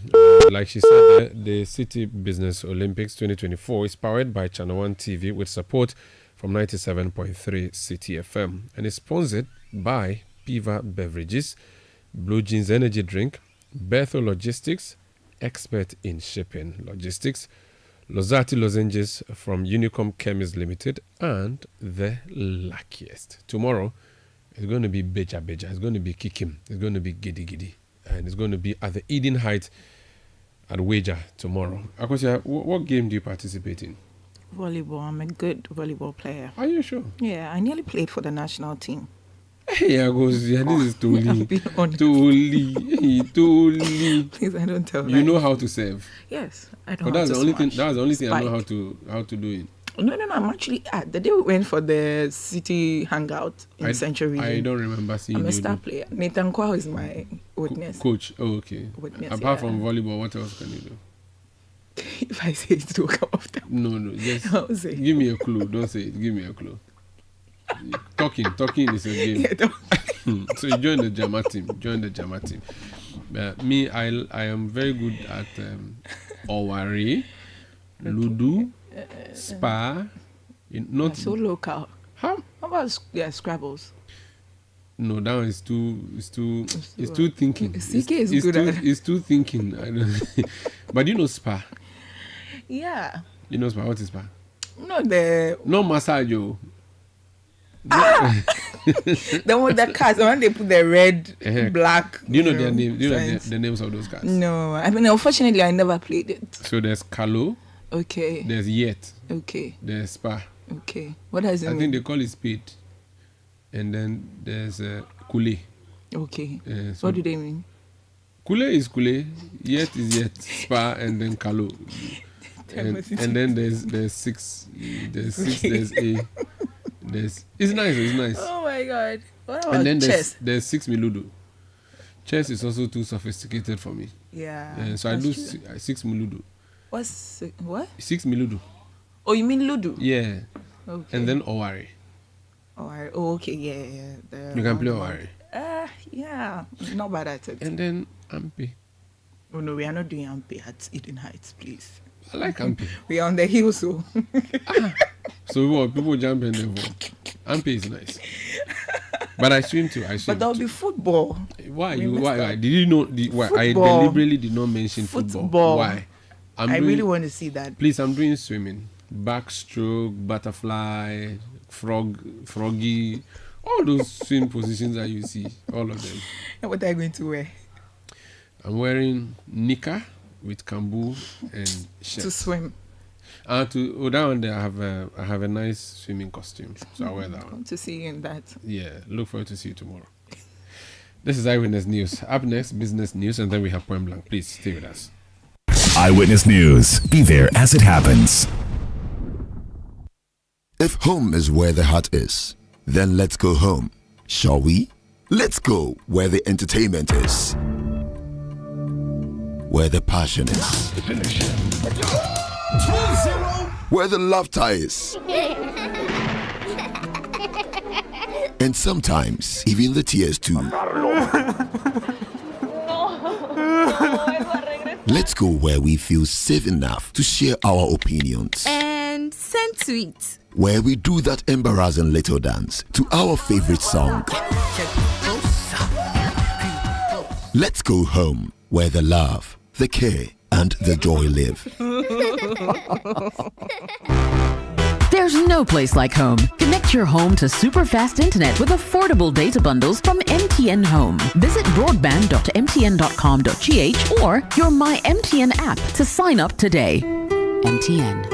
Like she said, the Citi Business Olympics 2024 is powered by Channel 1 TV with support from 97.3 Citi FM and is sponsored by Piva Beverages, Blue Jeans Energy Drink, Bethel Logistics, expert in shipping logistics, Lozati Lozenges from Unicom Chemist Limited, and the luckiest. Tomorrow, it's going to be Beja Beja, it's going to be Kikim, it's going to be Giddy Giddy, and it's going to be at the Eden Heights at Wager tomorrow. Akosia, what game do you participate in? Volleyball. I'm a good volleyball player. Are you sure? Yeah, I nearly played for the national team. Hey, this is Toli. Toli. Please, I don't tell you. You know how to serve? Yes, I don't. But that's the only thing. That's the only thing I know how to do it. No. I'm actually the day we went for the city hangout in Central Region. I don't remember seeing you. I'm a star player. Nathan Kwao is my witness. Coach. Oh, okay. Witness, apart from volleyball, what else can you do? If I say it, it will come off. No. Just give me a clue. Don't say it. Give me a clue. Talking is a game. Yeah, so you join the Jama team. Me, I am very good at Owari, Ludu, Spa. Not so local. How about Scrabbles? No, that one is too thinking. CK is good at it. It's too thinking. I don't. But you know Spa. Yeah. You know Spa. What is Spa? No massage. The one that cars, the one they put the red, black. Do you know their name? Do you know the names of those cars? No, I mean, unfortunately, I never played it. So there's Kalo. Okay. There's Yet. Okay. There's Spa. Okay. What does it mean? I think they call it Spade. And then there's Kule. Okay. So what do they mean? Kule is Kule, Yet is Yet, Spa, and then Kalo. and then there's six. There's six. There's A. It's nice. Oh my God! What about and then chess? There's 6 Miludo. Chess is also too sophisticated for me. Yeah. So I do 6 Miludo. What? 6 Miludo. Oh, you mean Ludo? Yeah. Okay. And then Owari. Okay, yeah. You can play Owari. Yeah, not bad at it. And then Ampi. Oh no, we are not doing Ampi at Eden Heights, please. I like Ampi. We are on the hill, so. So what? People jump in there. Ampi is nice. But I swim too. But there'll be football. Why? Why? Did you know? Why? I deliberately did not mention football. Why? I really want to see that. Please, I'm doing swimming. Backstroke, butterfly, froggy, all those swim positions that you see, all of them. And what are you going to wear? I'm wearing knicker with kambu and shirt. To swim. That one there, I have a nice swimming costume, so I wear that one. To see you in that. Yeah, look forward to see you tomorrow. This is Eyewitness News. Up next, business news, and then we have Point Blank. Please stay with us. Eyewitness News. Be there as it happens. If home is where the heart is, then let's go home, shall we? Let's go where the entertainment is, where the passion is, where the laughter is, and sometimes even the tears too. Let's go where we feel safe enough to share our opinions. And send tweets. Where we do that embarrassing little dance to our favorite song. Let's go home where the love, the care, and the joy live. There's no place like home. Connect your home to super fast internet with affordable data bundles from MTN Home. Visit broadband.mtn.com.gh or your My MTN app to sign up today. MTN.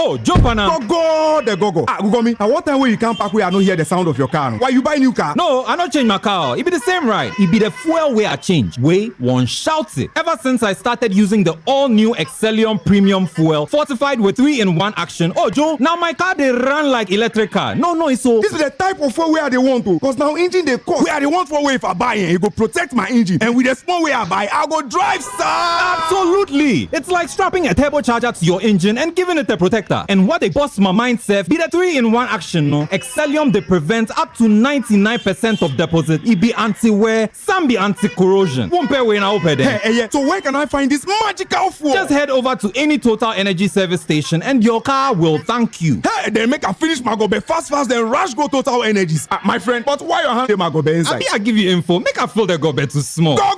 Oh, jump on now. Go, Gugomi. At what time when you come back, we are not hear the sound of your car? Why you buy new car? No, I not change my car. It be the same, right? It be the fuel way I change. Way one shouts it. Ever since I started using the all-new Excellium Premium Fuel, fortified with 3-in-1 action. Oh, Joe, now my car they run like electric car. No, it's so. This is the type of fuel where they want to. Cause now engine they cost. Where they want for way if I buy it, it go protect my engine. And with the small way I buy, I go drive, sir. Absolutely. It's like strapping a turbocharger to your engine and giving it a protector. And what they bust my mindset be the 3-in-1 action, no? Excellium they prevent up to 99% of deposit. It be anti-wear, some be anti-corrosion. Won't pay when I open there. Hey, so where can I find this magical fuel? Just head over to any Total Energy service station and your car will thank you. Hey, then make a finish my gobe fast, then rush go Total Energies. My friend, but why your hand my gobe inside? I give you info. Make a fill the gobe too small. Go!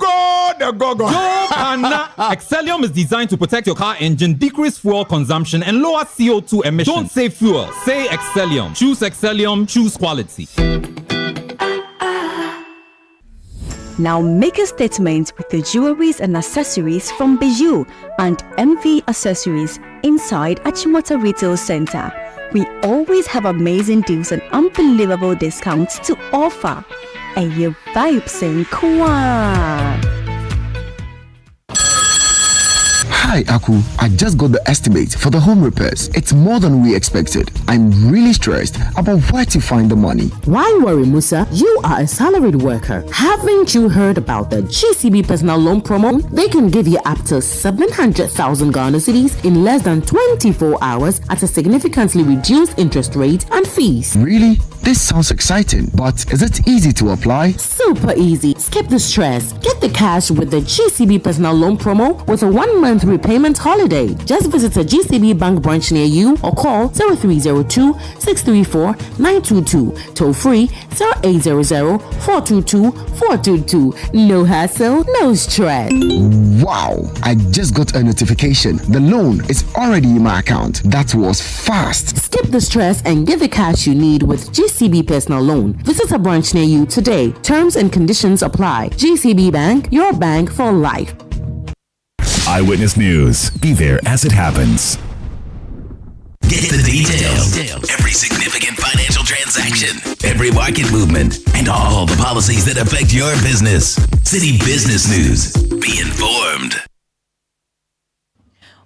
Excellium is designed to protect your car engine, decrease fuel consumption, and lower CO2 emissions. Don't say fuel, say Excellium. Choose Excellium, choose quality. Now make a statement with the jewelries and accessories from Bijou and MV Accessories inside Achimota Retail Center. We always have amazing deals and unbelievable discounts to offer. And your vibes in Kwa. Hi, Aku. I just got the estimate for the home repairs. It's more than we expected. I'm really stressed about where to find the money. Why worry, Musa? You are a salaried worker. Haven't you heard about the GCB personal loan promo? They can give you up to 700,000 Ghana cedis in less than 24 hours at a significantly reduced interest rate and fees. Really? This sounds exciting, but is it easy to apply? Super easy. Skip the stress. Get the cash with the GCB personal loan promo with a 1-month repayment holiday. Just visit a GCB bank branch near you or call 0302-634-922. Toll free 0800-422-422. No hassle, no stress. Wow, I just got a notification. The loan is already in my account. That was fast. Skip the stress and get the cash you need with GCB personal loan. Visit a branch near you today. Terms and conditions apply. GCB Bank, your bank for life. Eyewitness News. Be there as it happens. Get the details. Every significant financial transaction, every market movement, and all the policies that affect your business. City Business News. Be informed.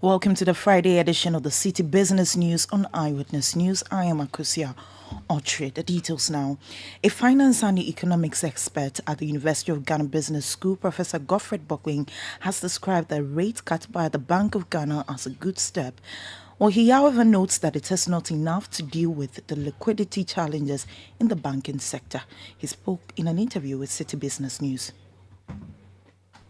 Welcome to the Friday edition of the City Business News on Eyewitness News. I am Akusia Ochre. The details now. A finance and economics expert at the University of Ghana Business School, Professor Godfred Buckling, has described the rate cut by the Bank of Ghana as a good step, Well, he, however, notes that it is not enough to deal with the liquidity challenges in the banking sector. He spoke in an interview with Citi Business News.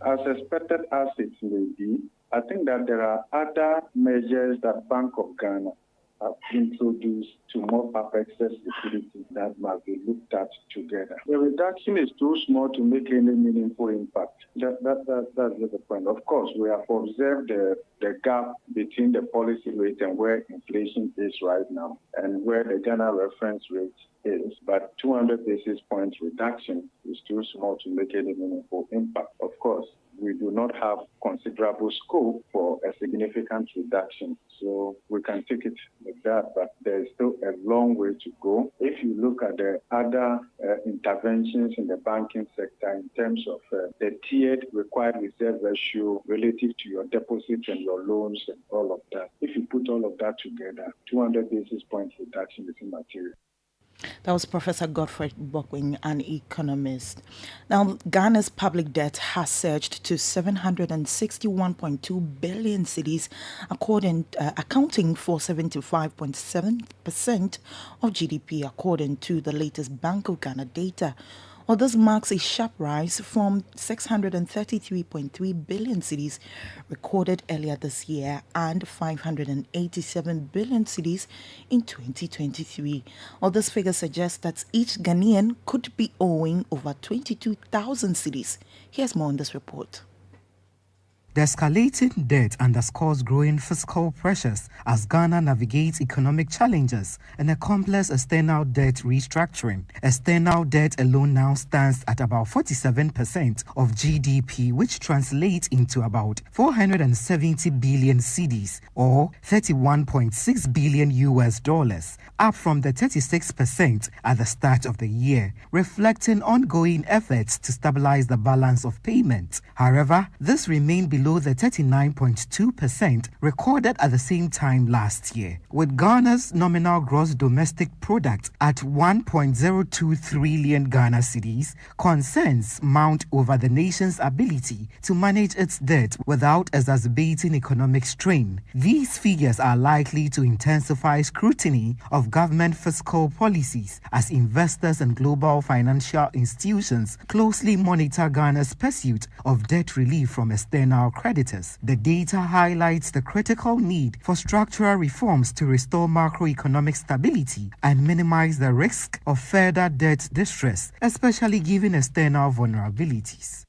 As expected as it may be, I think that there are other measures that Bank of Ghana have introduced to mop up excess liquidity that must be looked at together. The reduction is too small to make any meaningful impact. That's the point. Of course, we have observed the gap between the policy rate and where inflation is right now and where the Ghana reference rate is. But 200 basis points reduction is too small to make any meaningful impact. Of course, we do not have considerable scope for a significant reduction. So we can take it like that, but there is still a long way to go. If you look at the other interventions in the banking sector in terms of the tiered required reserve ratio relative to your deposits and your loans and all of that, if you put all of that together, 200 basis points reduction is immaterial. That was Professor Godfrey Bokwing, an economist. Now, Ghana's public debt has surged to 761.2 billion cedis, accounting for 75.7% of GDP, according to the latest Bank of Ghana data. Well, this marks a sharp rise from 633.3 billion cedis recorded earlier this year and 587 billion cedis in 2023. Well, this figure suggests that each Ghanaian could be owing over 22,000 cedis. Here's more on this report. The escalating debt underscores growing fiscal pressures as Ghana navigates economic challenges and a complex external debt restructuring. External debt alone now stands at about 47% of GDP, which translates into about 470 billion cedis or $31.6 billion, up from the 36% at the start of the year, reflecting ongoing efforts to stabilize the balance of payments. However, this remained below the 39.2% recorded at the same time last year. With Ghana's nominal gross domestic product at 1.02 trillion Ghana cedis, concerns mount over the nation's ability to manage its debt without exacerbating economic strain. These figures are likely to intensify scrutiny of government fiscal policies as investors and global financial institutions closely monitor Ghana's pursuit of debt relief from external creditors. The data highlights the critical need for structural reforms to restore macroeconomic stability and minimize the risk of further debt distress, especially given external vulnerabilities.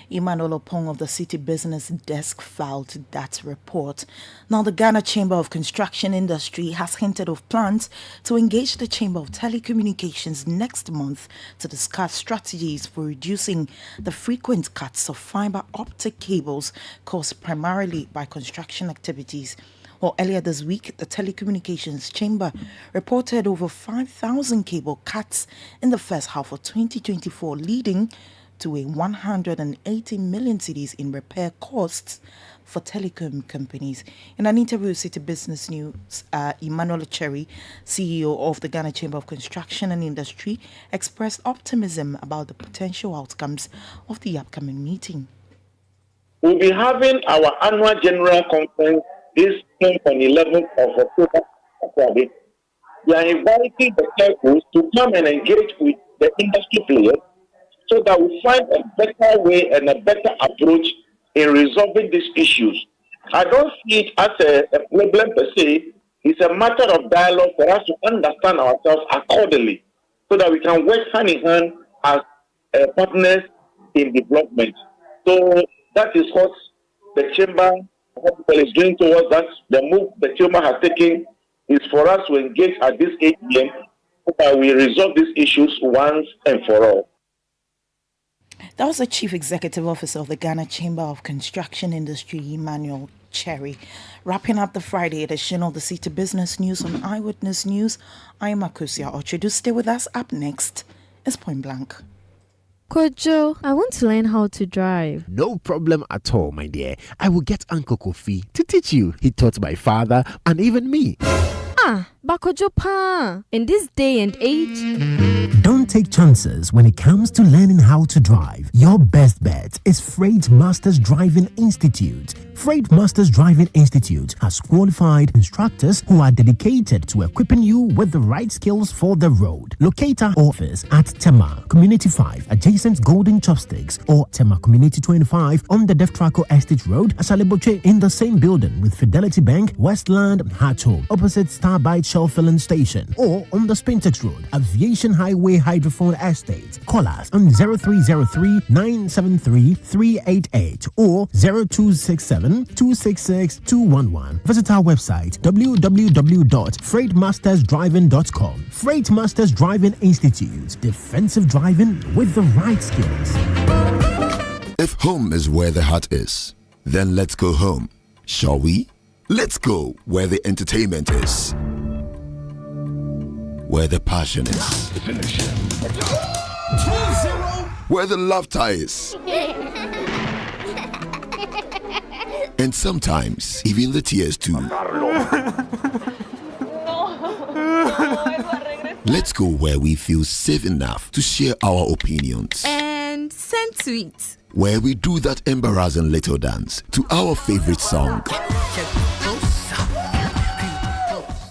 Emmanuel Opong of the Citi Business Desk filed that report. Now, the Ghana Chamber of Construction Industry has hinted of plans to engage the Chamber of Telecommunications next month to discuss strategies for reducing the frequent cuts of fiber optic cables caused primarily by construction activities. Well, earlier this week, the Telecommunications Chamber reported over 5,000 cable cuts in the first half of 2024, leading to a 180 million cedis in repair costs for telecom companies. In an interview with Citi Business News, Emmanuel Cherry, CEO of the Ghana Chamber of Construction and Industry, expressed optimism about the potential outcomes of the upcoming meeting. We'll be having our annual general conference this month on 11th of October. We are inviting the telcos to come and engage with the industry players so that we find a better way and a better approach in resolving these issues. I don't see it as a problem per se. It's a matter of dialogue for us to understand ourselves accordingly so that we can work hand in hand as partners in development. So that is what the Chamber is doing towards us. The move the Chamber has taken is for us to engage at this AGM so that we resolve these issues once and for all. That was the Chief Executive Officer of the Ghana Chamber of Construction Industry, Emmanuel Cherry. Wrapping up the Friday edition of the Citi Business News on Eyewitness News, I am Akusia Ochedu. Stay with us. Up next is Point Blank. Kojo, I want to learn how to drive. No problem at all, my dear. I will get Uncle Kofi to teach you. He taught my father and even me. Bakojo pa. In this day and age. Don't take chances when it comes to learning how to drive. Your best bet is Freight Masters Driving Institute. Freight Masters Driving Institute has qualified instructors who are dedicated to equipping you with the right skills for the road. Locate our office at Tema Community 5, adjacent Golden Chopsticks, or Tema Community 25 on the Deftraco Estate Road, Asaleboche, in the same building with Fidelity Bank, Westland, Hato, opposite Starbite Shell Filling Station, or on the Spintex Road, Aviation Highway Hydrophone Estate. Call us on 0303 973 388 or 0267 266 211. Visit our website www.freightmastersdriving.com. Freight Masters Driving Institute. Defensive driving with the right skills. If home is where the heart is, then let's go home, shall we? Let's go where the entertainment is, where the passion is, where the laughter is, and sometimes even the tears too. Let's go where we feel safe enough to share our opinions And send tweets. where we do that embarrassing little dance to our favorite song.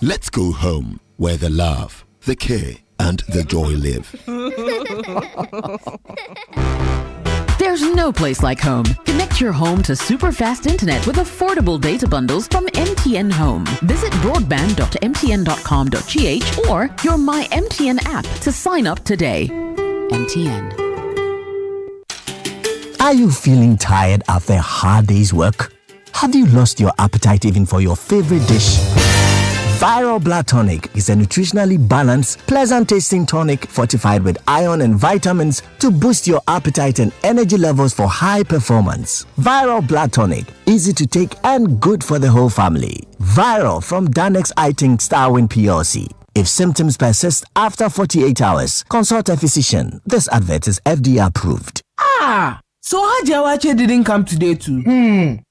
Let's go home where the love, the care, and the joy live. There's no place like home. Connect your home to super fast internet with affordable data bundles from MTN Home. Visit broadband.mtn.com.gh or your My MTN app to sign up today. MTN. Are you feeling tired after a hard day's work? Have you lost your appetite even for your favorite dish? Viral Blood Tonic is a nutritionally balanced, pleasant-tasting tonic fortified with iron and vitamins to boost your appetite and energy levels for high performance. Viral Blood Tonic, easy to take and good for the whole family. Viral from Danex Iting Starwin PLC. If symptoms persist after 48 hours, consult a physician. This advert is FDA approved. So Hajia Wache didn't come today too?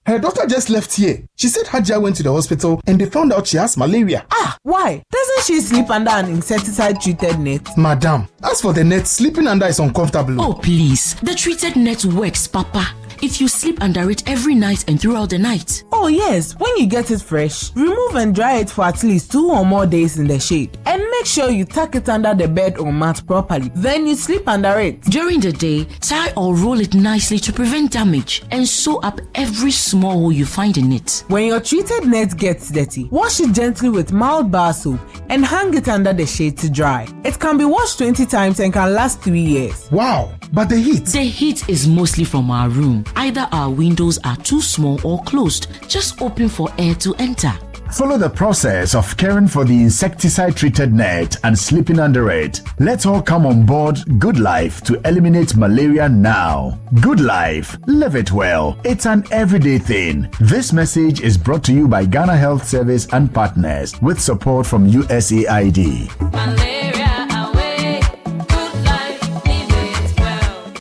Her doctor just left here. She said Hajia went to the hospital and they found out she has malaria. Why? Doesn't she sleep under an insecticide-treated net? Madam, as for the net, sleeping under is uncomfortable. Oh, please. The treated net works, Papa. If you sleep under it every night and throughout the night. Oh yes, when you get it fresh, remove and dry it for at least 2 or more days in the shade. And make sure you tuck it under the bed or mat properly. Then you sleep under it. During the day, tie or roll it nicely to prevent damage and sew up every small hole you find in it. When your treated net gets dirty, wash it gently with mild bar soap and hang it under the shade to dry. It can be washed 20 times and can last 3 years. Wow, but the heat? The heat is mostly from our room. Either our windows are too small or closed. Just open for air to enter. Follow the process of caring for the insecticide-treated net and sleeping under it. Let's all come on board Good Life to eliminate malaria now. Good Life, live it well. It's an everyday thing. This message is brought to you by Ghana Health Service and partners with support from USAID. Malaria away. Good life, live it well.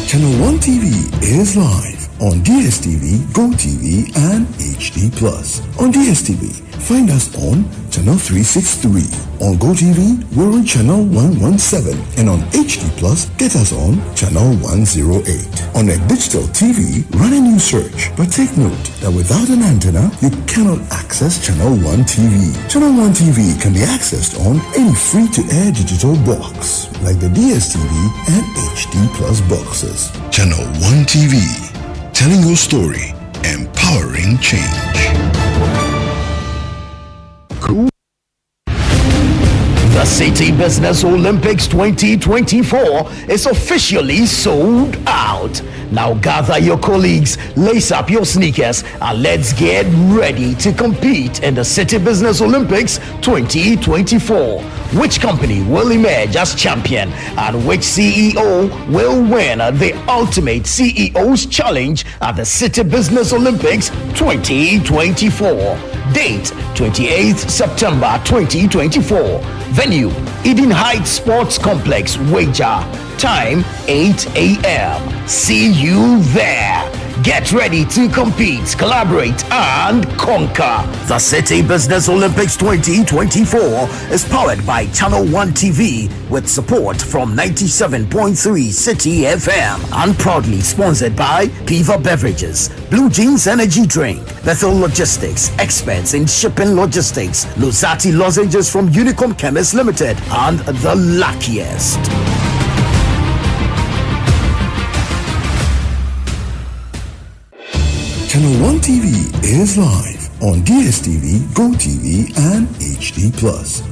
Channel 1 TV is live on DSTV, GoTV, and HD+. On DSTV, find us on Channel 363. On GoTV, we're on Channel 117. And on HD+, get us on Channel 108. On a digital TV, run a new search. But take note that without an antenna, you cannot access Channel 1 TV. Channel 1 TV can be accessed on any free-to-air digital box, like the DSTV and HD+ boxes. Channel 1 TV. Telling your story, empowering change. The City Business Olympics 2024 is officially sold out. Now gather your colleagues, lace up your sneakers, and let's get ready to compete in the City Business Olympics 2024. Which company will emerge as champion and which CEO will win the ultimate CEO's challenge at the City Business Olympics 2024. Date 28th September 2024. Venue Eden Heights Sports Complex, Wager. Time 8 a.m. See you there. Get ready to compete, collaborate, and conquer. The City Business Olympics 2024 is powered by Channel 1 TV with support from 97.3 Citi FM and proudly sponsored by Piva Beverages, Blue Jeans Energy Drink, Bethel Logistics, experts in shipping logistics, Losati Lozenges from Unicom Chemist Limited, and The Luckiest. Channel 1 TV is live on DSTV, GoTV, and HD+.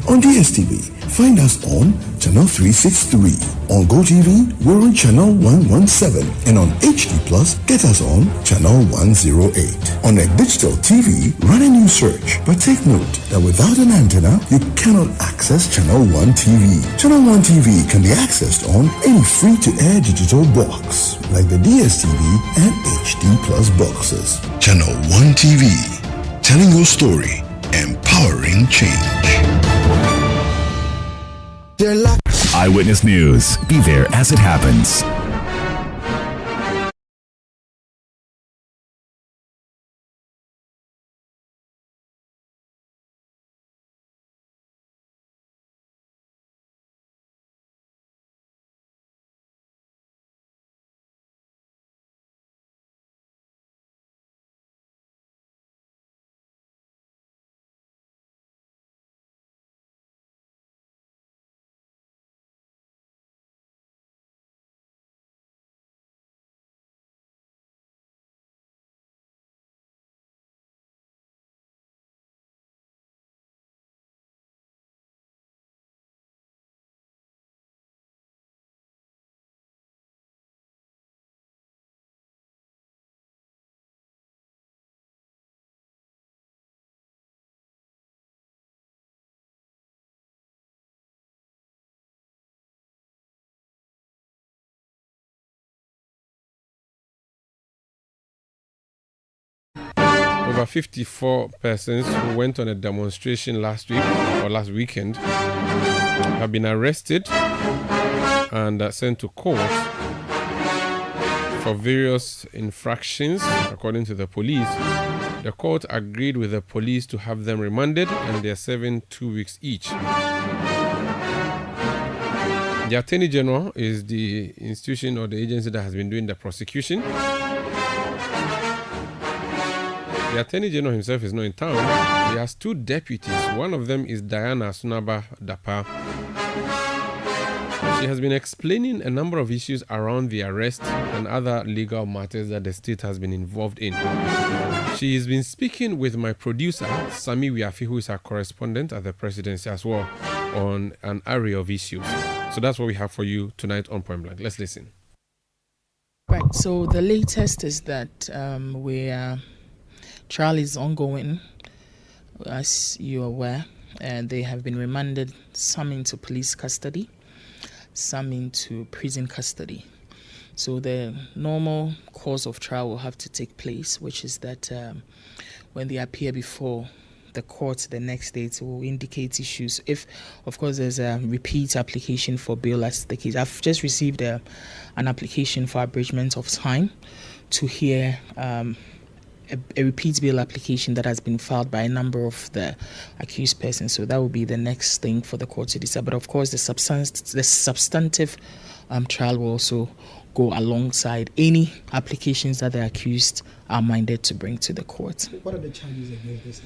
On DSTV, find us on Channel 363. On GoTV, we're on Channel 117. And on HD+, get us on Channel 108. On a digital TV, run a new search. But take note that without an antenna, you cannot access Channel 1 TV. Channel 1 TV can be accessed on any free-to-air digital box, like the DSTV and HD+ boxes. Channel 1 TV, telling your story, empowering change. Eyewitness News. Be there as it happens. Over 54 persons who went on a demonstration last week or last weekend have been arrested and sent to court for various infractions, according to the police. The court agreed with the police to have them remanded, and they are serving 2 weeks each. The Attorney General is the institution or the agency that has been doing the prosecution. The Attorney General himself is not in town. He has two deputies. One of them is Diana Sunaba Dapa. She has been explaining a number of issues around the arrest and other legal matters that the state has been involved in. She has been speaking with my producer, Sami Wiafi, who is our correspondent at the presidency as well, on an array of issues. So that's what we have for you tonight on Point Blank. Let's listen. Right, so the latest is that trial is ongoing, as you're aware, and they have been remanded, some into police custody, some into prison custody. So the normal course of trial will have to take place, which is that when they appear before the court the next day, it will indicate issues. If, of course, there's a repeat application for bail, as the case. I've just received an application for abridgment of time to hear a repeat bail application that has been filed by a number of the accused persons. So that will be the next thing for the court to decide. But of course, the substantive trial will also go alongside any applications that the accused are minded to bring to the court. What are the charges against this?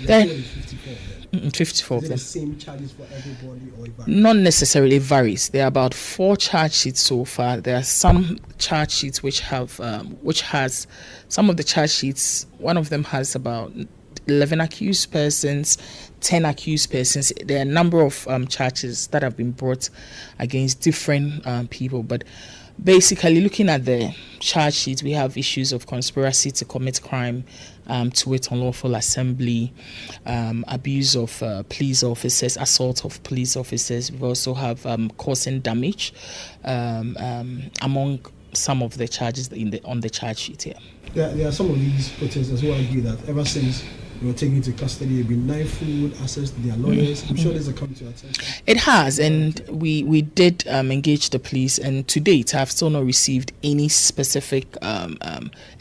There, 54 of them. 54 of Is it them. the same charges for everybody, or it varies? Not necessarily, it varies. There are about 4 charge sheets so far. There are some charge sheets which has some of the charge sheets. One of them has about 11 accused persons, 10 accused persons. There are a number of charges that have been brought against different people, but basically, looking at the charge sheet, we have issues of conspiracy to commit crime, to wit, unlawful assembly, abuse of police officers, assault of police officers. We also have causing damage, among some of the charges on the charge sheet here. There are some of these protesters who argue that ever since they were taken into custody, they've been denied food, access to their lawyers. I'm sure this will come to your attention. It has, and we did engage the police, and to date I've still not received any specific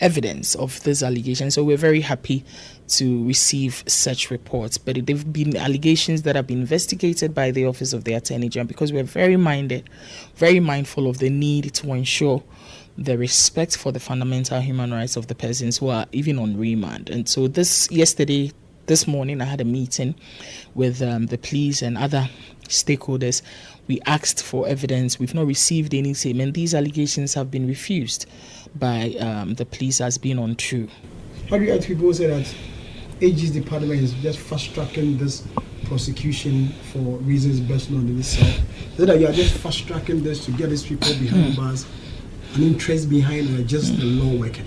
evidence of this allegation. So we're very happy to receive such reports, but they've been allegations that have been investigated by the Office of the Attorney General, because we're very mindful of the need to ensure the respect for the fundamental human rights of the persons who are even on remand. And so this morning I had a meeting with the police and other stakeholders. We asked for evidence. We've not received anything, and these allegations have been refused by the police as being untrue. How do you have people say that AG's department is just fast-tracking this prosecution for reasons best known in itself? Is it that you are just fast-tracking this to get these people behind bars, an interest behind, or just the law working?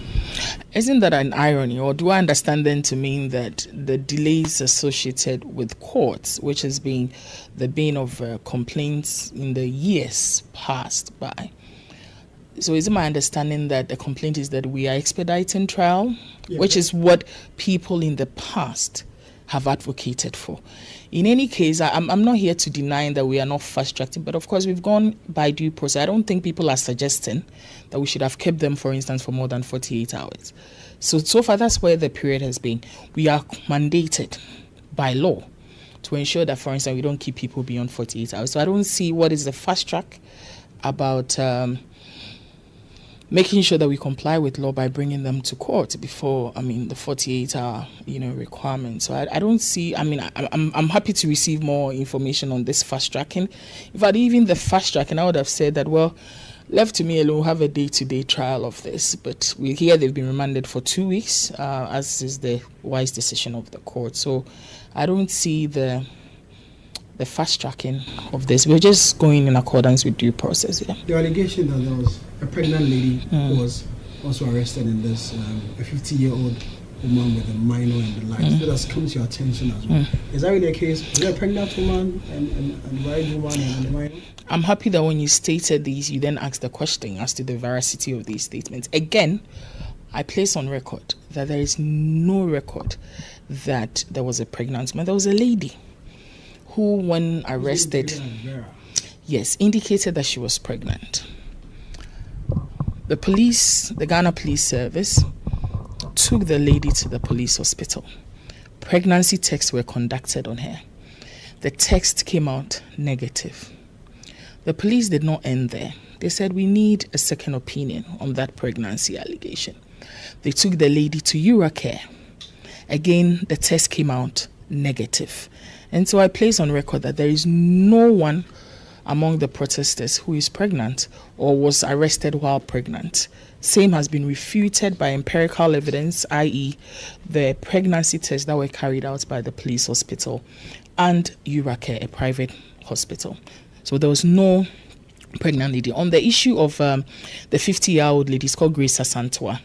Isn't that an irony, or do I understand then to mean that the delays associated with courts, which has been the bane of complaints in the years passed by? So is it my understanding that the complaint is that we are expediting trial, which is what people in the past have advocated for? In any case, I'm not here to deny that we are not fast-tracking, but of course we've gone by due process. I don't think people are suggesting that we should have kept them, for instance, for more than 48 hours. So far, that's where the period has been. We are mandated by law to ensure that, for instance, we don't keep people beyond 48 hours. So I don't see what is the fast track about making sure that we comply with law by bringing them to court before, the 48-hour, requirement. So I don't see, I'm happy to receive more information on this fast tracking. In fact, even the fast tracking, I would have said that, well, left to me alone, we'll have a day-to-day trial of this. But we hear they've been remanded for 2 weeks, as is the wise decision of the court. So I don't see the fast tracking of this. We're just going in accordance with due process. Yeah. The allegation that there was a pregnant lady who was also arrested in this, a 50-year-old woman with a minor and the like. That has come to your attention as well. Is that really the case? Is there a pregnant woman and married woman and a minor? I'm happy that when you stated these, you then asked the question as to the veracity of these statements. Again, I place on record that there is no record that there was a pregnant woman. There was a lady who, when arrested, indicated that she was pregnant. The police, the Ghana Police Service, took the lady to the police hospital. Pregnancy tests were conducted on her. The test came out negative. The police did not end there. They said, we need a second opinion on that pregnancy allegation. They took the lady to Uracare. Again, the test came out negative. And so I place on record that there is no one among the protesters who is pregnant or was arrested while pregnant. Same has been refuted by empirical evidence, i.e. the pregnancy tests that were carried out by the police hospital and Uracare, a private hospital. So there was no pregnant lady. On the issue of the 50-year-old lady, it's called Grace Asantua.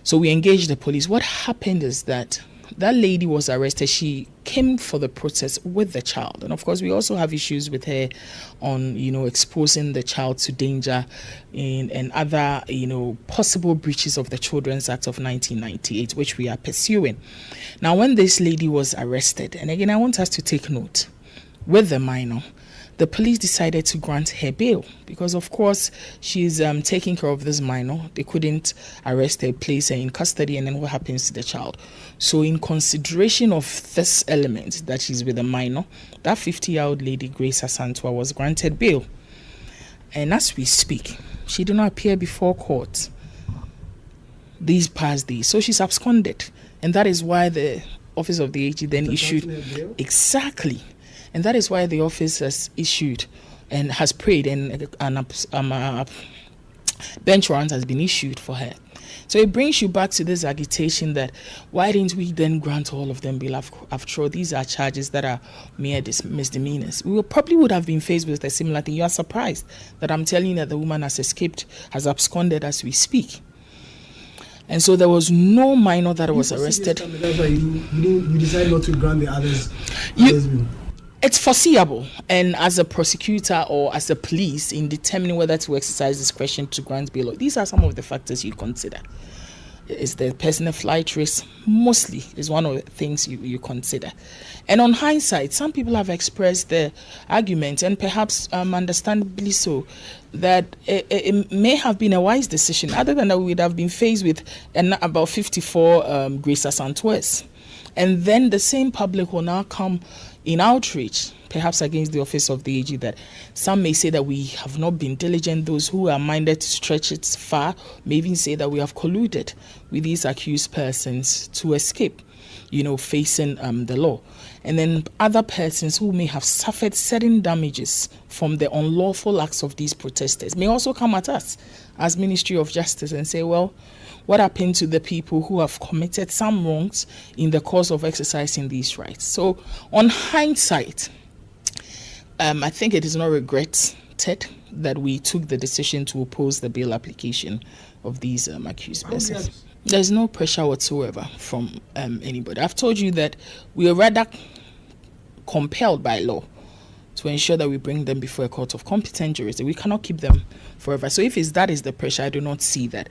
So we engaged the police. What happened is that lady was arrested. She came for the protest with the child. And of course, we also have issues with her on, exposing the child to danger and other, possible breaches of the Children's Act of 1998, which we are pursuing. Now, when this lady was arrested, and again, I want us to take note, with the minor, the police decided to grant her bail because, of course, she's taking care of this minor. They couldn't arrest her, place her in custody, and then what happens to the child? So in consideration of this element that she's with a minor, that 50-year-old lady, Grace Asantua, was granted bail. And as we speak, she did not appear before court these past days. So she's absconded. And that is why the Office of the AG then issued... Exactly. And that is why the office has issued and has prayed and a bench warrant has been issued for her. So it brings you back to this agitation that why didn't we then grant all of them bail? After all, these are charges that are mere misdemeanors. We probably would have been faced with a similar thing. You are surprised that I'm telling you that the woman has escaped, has absconded as we speak. And so there was no minor that was arrested. That's why you decided not to grant the others. It's foreseeable, and as a prosecutor or as a police in determining whether to exercise discretion to grant bail, these are some of the factors you consider. Is the person a flight risk? Mostly is one of the things you consider. And on hindsight, some people have expressed the argument, and perhaps understandably so, that it may have been a wise decision. Other than that, we would have been faced with about 54 Grace Asantewes. And then the same public will now come in outreach, perhaps against the office of the AG, that some may say that we have not been diligent. Those who are minded to stretch it far may even say that we have colluded with these accused persons to escape, facing the law. And then other persons who may have suffered certain damages from the unlawful acts of these protesters may also come at us as Ministry of Justice and say, well, what happened to the people who have committed some wrongs in the course of exercising these rights? So on hindsight, I think it is not regretted that we took the decision to oppose the bail application of these accused persons. There's no pressure whatsoever from anybody. I've told you that we are rather compelled by law to ensure that we bring them before a court of competent jurisdiction. We cannot keep them forever. So if that is the pressure, I do not see that.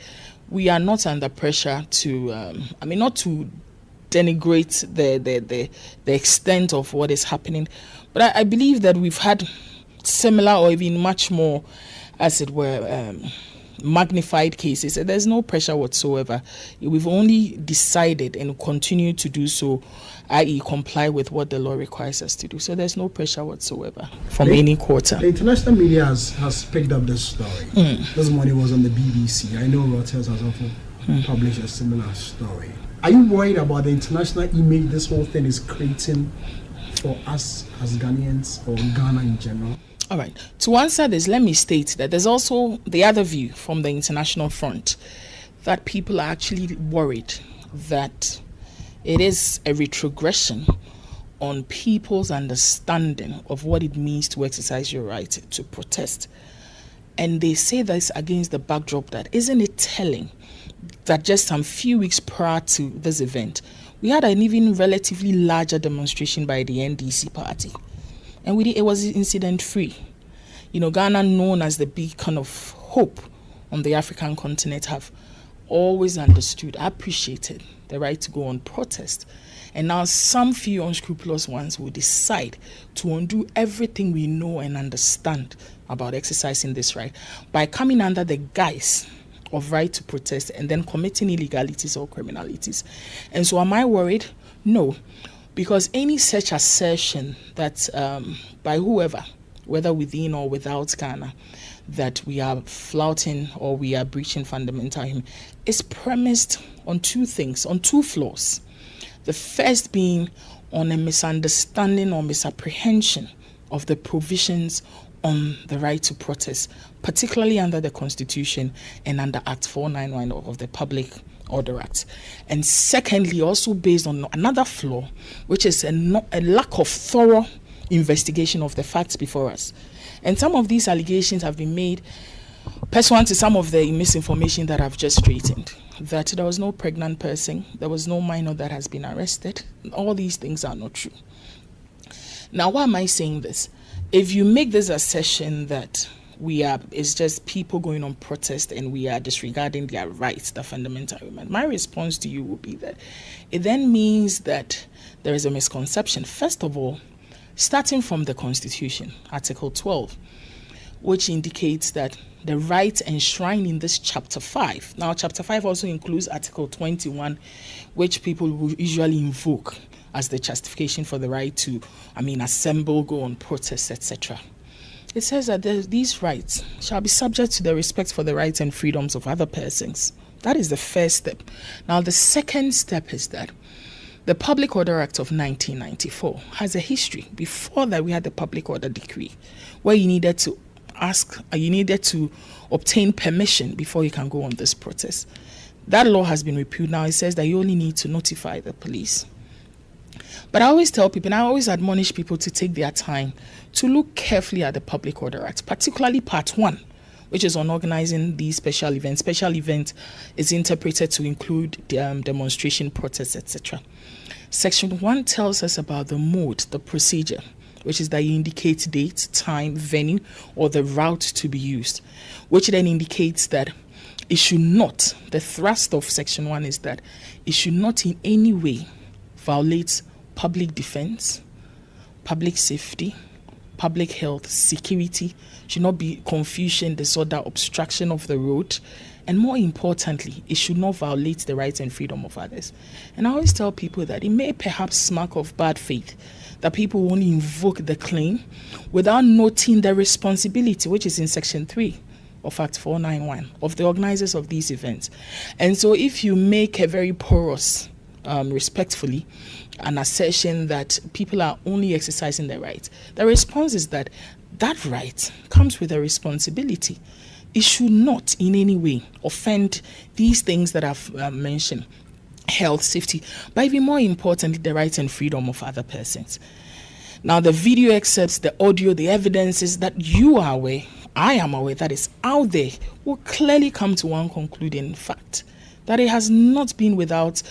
We are not under pressure to, not to denigrate the extent of what is happening, but I believe that we've had similar or even much more, as it were, magnified cases. There's no pressure whatsoever. We've only decided and continue to do so, i.e. comply with what the law requires us to do. So there's no pressure whatsoever from any quarter. The international media has picked up this story. This morning was on the BBC. I know Reuters has also published a similar story. Are you worried about the international image this whole thing is creating for us as Ghanaians or Ghana in general? All right. To answer this, let me state that there's also the other view from the international front, that people are actually worried that it is a retrogression on people's understanding of what it means to exercise your right to protest. And they say this against the backdrop that, isn't it telling that just some few weeks prior to this event, we had an even relatively larger demonstration by the NDC party. And it was incident-free. Ghana, known as the beacon of hope on the African continent, have always understood, appreciated the right to go on protest. And now some few unscrupulous ones will decide to undo everything we know and understand about exercising this right by coming under the guise of right to protest and then committing illegalities or criminalities. And so am I worried? No, because any such assertion that by whoever, whether within or without Ghana, that we are flouting or we are breaching fundamental human, is premised on two things, on two flaws. The first being on a misunderstanding or misapprehension of the provisions on the right to protest, particularly under the Constitution and under Act 491 of the Public Order Act. And secondly, also based on another flaw, which is a lack of thorough investigation of the facts before us. And some of these allegations have been made pursuant to some of the misinformation that I've just straightened, that there was no pregnant person, there was no minor that has been arrested. All these things are not true. Now, why am I saying this? If you make this assertion that it's just people going on protest and we are disregarding their rights, the fundamental human, my response to you will be that it then means that there is a misconception. First of all, starting from the Constitution, Article 12, which indicates that the rights enshrined in this Chapter 5. Now, Chapter 5 also includes Article 21, which people will usually invoke as the justification for the right to, assemble, go on protest, etc. It says that these rights shall be subject to the respect for the rights and freedoms of other persons. That is the first step. Now, the second step is that the Public Order Act of 1994 has a history. Before that, we had the Public Order Decree, where you needed to obtain permission before you can go on this protest. That law has been repealed. Now it says that you only need to notify the police. But I always tell people, and I always admonish people to take their time to look carefully at the Public Order Act, particularly Part 1, which is on organizing these special events. Special event is interpreted to include demonstration, protests, etc. Section 1 tells us about the mode, the procedure, which is that you indicate date, time, venue, or the route to be used, which then indicates that It should not, the thrust of Section 1 is that it should not in any way violate public defense, public safety, public health, security, should not be confusion, disorder, obstruction of the road, and more importantly, it should not violate the rights and freedom of others. And I always tell people that it may perhaps smack of bad faith that people only invoke the claim without noting the responsibility, which is in Section 3 of Act 491 of the organizers of these events. And so if you make a very porous, respectfully, an assertion that people are only exercising their rights, the response is that that right comes with a responsibility. It should not in any way offend these things that I've mentioned, health, safety, but even more importantly, the rights and freedom of other persons. Now, the video excerpts, the audio, the evidences that you are aware, I am aware that is out there, will clearly come to one concluding fact, that it has not been without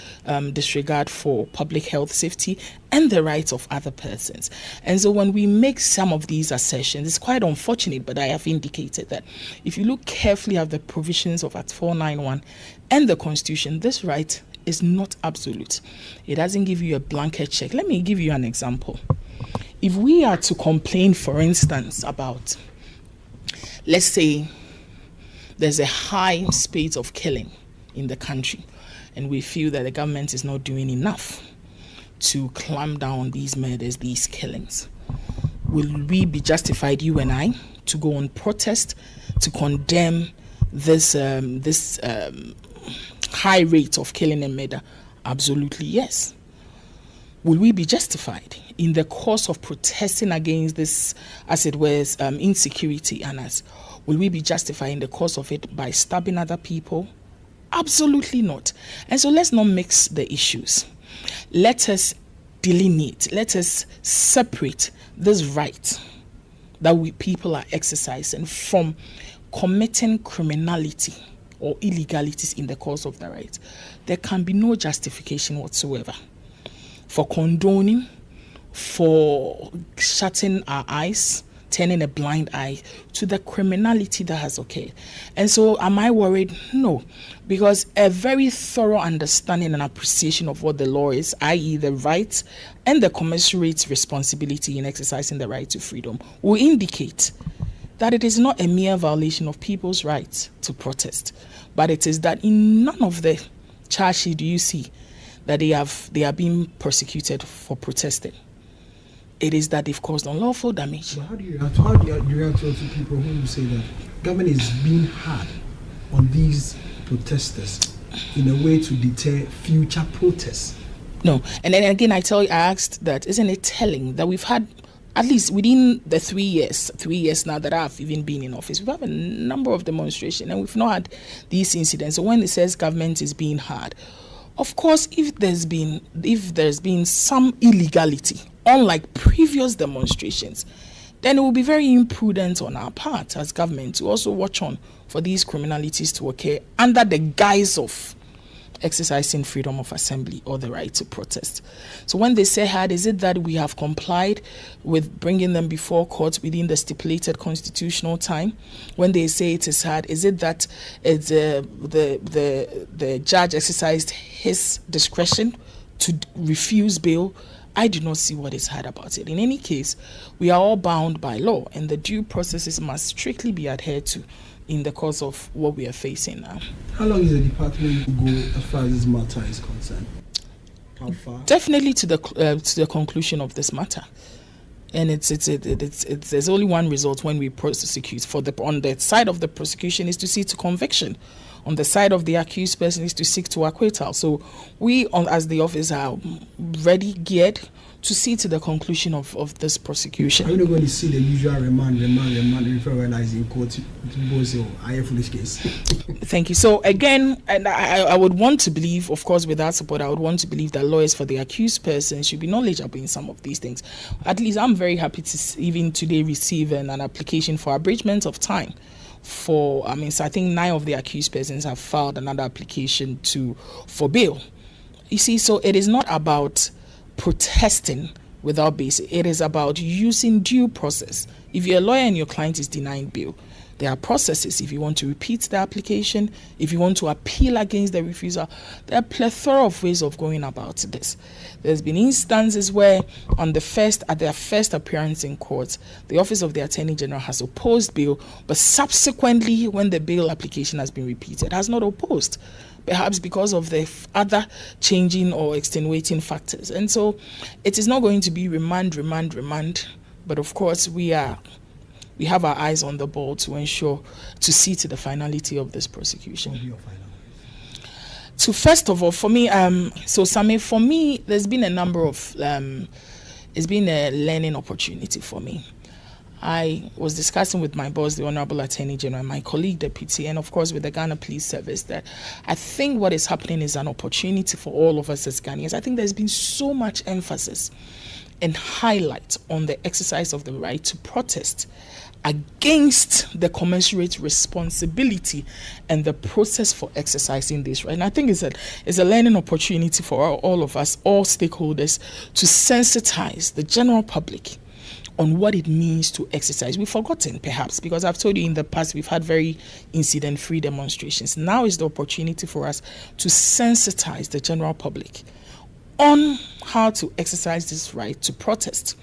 disregard for public health, safety, and the rights of other persons. And so when we make some of these assertions, it's quite unfortunate, but I have indicated that if you look carefully at the provisions of Act 491 and the Constitution, this right is not absolute. It doesn't give you a blanket check. Let me give you an example. If we are to complain, for instance, about, let's say, there's a high spate of killing in the country, and we feel that the government is not doing enough to clamp down on these murders, these killings, will we be justified, you and I, to go on protest to condemn this high rate of killing and murder? Absolutely yes. Will we be justified in the course of protesting against this, as it was, insecurity and us? Will we be justified in the course of it by stabbing other people? Absolutely not. And so let's not mix the issues. Let us delineate, let us separate this right that we people are exercising from committing criminality or illegalities in the course of the right. There can be no justification whatsoever for condoning, for shutting our eyes, turning a blind eye to the criminality that has occurred. And so am I worried? No, because a very thorough understanding and appreciation of what the law is, i.e. the rights and the commensurate responsibility in exercising the right to freedom, will indicate that it is not a mere violation of people's rights to protest, but it is that in none of the charge sheet do you see that they are being persecuted for protesting. It is that they've caused unlawful damage. But how do you react to people who say that government is being hard on these protesters in a way to deter future protests? No, and then again I asked that, isn't it telling that we've had, at least within the 3 years now that I've even been in office, we've had a number of demonstrations and we've not had these incidents. So when it says government is being hard, of course, if there's been some illegality, unlike previous demonstrations, then it will be very imprudent on our part as government to also watch on for these criminalities to occur under the guise of exercising freedom of assembly or the right to protest. So when they say hard, is it that we have complied with bringing them before court within the stipulated constitutional time? When they say it is hard, is it that it's, the judge exercised his discretion to refuse bail? I do not see what is hard about it. In any case, we are all bound by law, and the due processes must strictly be adhered to in the course of what we are facing now. How long is the department to go as far as this matter is concerned? How far? Definitely to the conclusion of this matter, and it's there's only one result when we prosecute. On the side of the prosecution is to see to conviction. On the side of the accused person is to seek to acquittal. So we, as the office, are ready, geared to see to the conclusion of this prosecution. Are you not going to see the usual remand, referralizing court to a foolish case? Thank you. So again, and I would want to believe, of course, with that support, I would want to believe that lawyers for the accused person should be knowledgeable in some of these things. At least I'm very happy to even today receive an application for abridgment of time. So I think 9 of the accused persons have filed another application for bail. You see, so it is not about protesting without basis. It is about using due process. If you're a lawyer and your client is denying bail, There are processes if you want to repeat the application, if you want to appeal against the refusal. There are a plethora of ways of going about this. There's been instances where at their first appearance in court, the Office of the Attorney General has opposed bail, but subsequently, when the bail application has been repeated, has not opposed, perhaps because of the other changing or extenuating factors. And so it is not going to be remand, but of course we have our eyes on the ball to see to the finality of this prosecution. So first of all, for me, Sammy, for me, there's been a number of, it's been a learning opportunity for me. I was discussing with my boss, the Honorable Attorney General, and my colleague, Deputy, and of course with the Ghana Police Service, that I think what is happening is an opportunity for all of us as Ghanaians. I think there's been so much emphasis and highlight on the exercise of the right to protest against the commensurate responsibility and the process for exercising this right. And I think it's a learning opportunity for all of us, all stakeholders, to sensitize the general public on what it means to exercise. We've forgotten, perhaps, because I've told you in the past we've had very incident-free demonstrations. Now is the opportunity for us to sensitize the general public on how to exercise this right to protest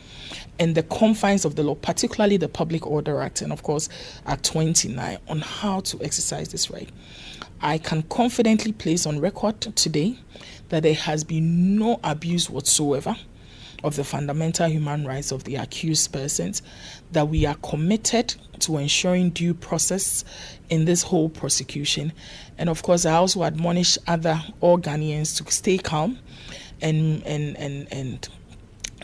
and the confines of the law, particularly the Public Order Act and, of course, Act 29, on how to exercise this right. I can confidently place on record today that there has been no abuse whatsoever of the fundamental human rights of the accused persons, that we are committed to ensuring due process in this whole prosecution. And of course, I also admonish all Ghanaians to stay calm and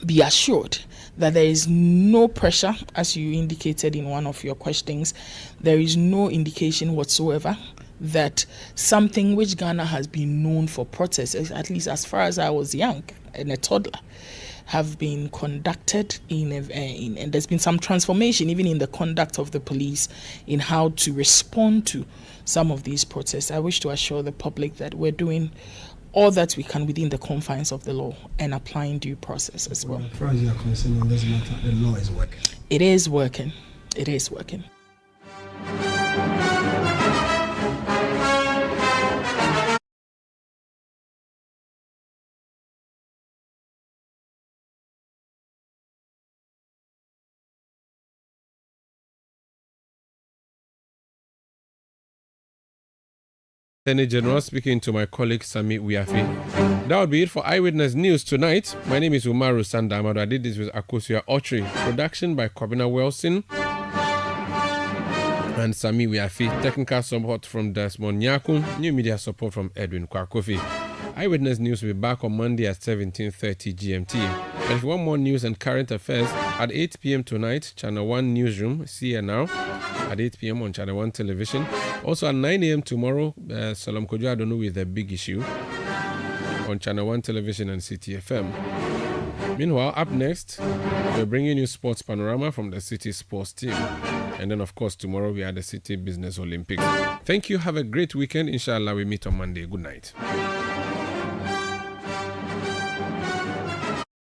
be assured that there is no pressure, as you indicated in one of your questions. There is no indication whatsoever that something which Ghana has been known for protests, at least as far as I was young and a toddler, have been conducted and there's been some transformation even in the conduct of the police in how to respond to some of these protests. I wish to assure the public that we're doing all that we can within the confines of the law and applying due process as well. As far as you are concerned on this matter, the law is working. It is working. It is working. Attorney General speaking to my colleague Sami Wiafi. That would be it for Eyewitness News tonight. My name is Umaru Sandamado. I did this with Akosia Autry. Production by Kwabena Wilson and Sami Wiafi. Technical support from Desmond Nyakun. New media support from Edwin Kwakofi. Eyewitness News will be back on Monday at 17:30 GMT. And if you want more news and current affairs, at 8 p.m. tonight, Channel 1 Newsroom, see you now. At 8 p.m. on Channel 1 Television. Also at 9 a.m. tomorrow, Salam Kojo Adonu with a big issue on Channel 1 Television and Citi FM. Meanwhile, up next, we're bringing you Sports Panorama from the Citi Sports team. And then, of course, tomorrow we are the Citi Business Olympics. Thank you. Have a great weekend. Inshallah, we meet on Monday. Good night.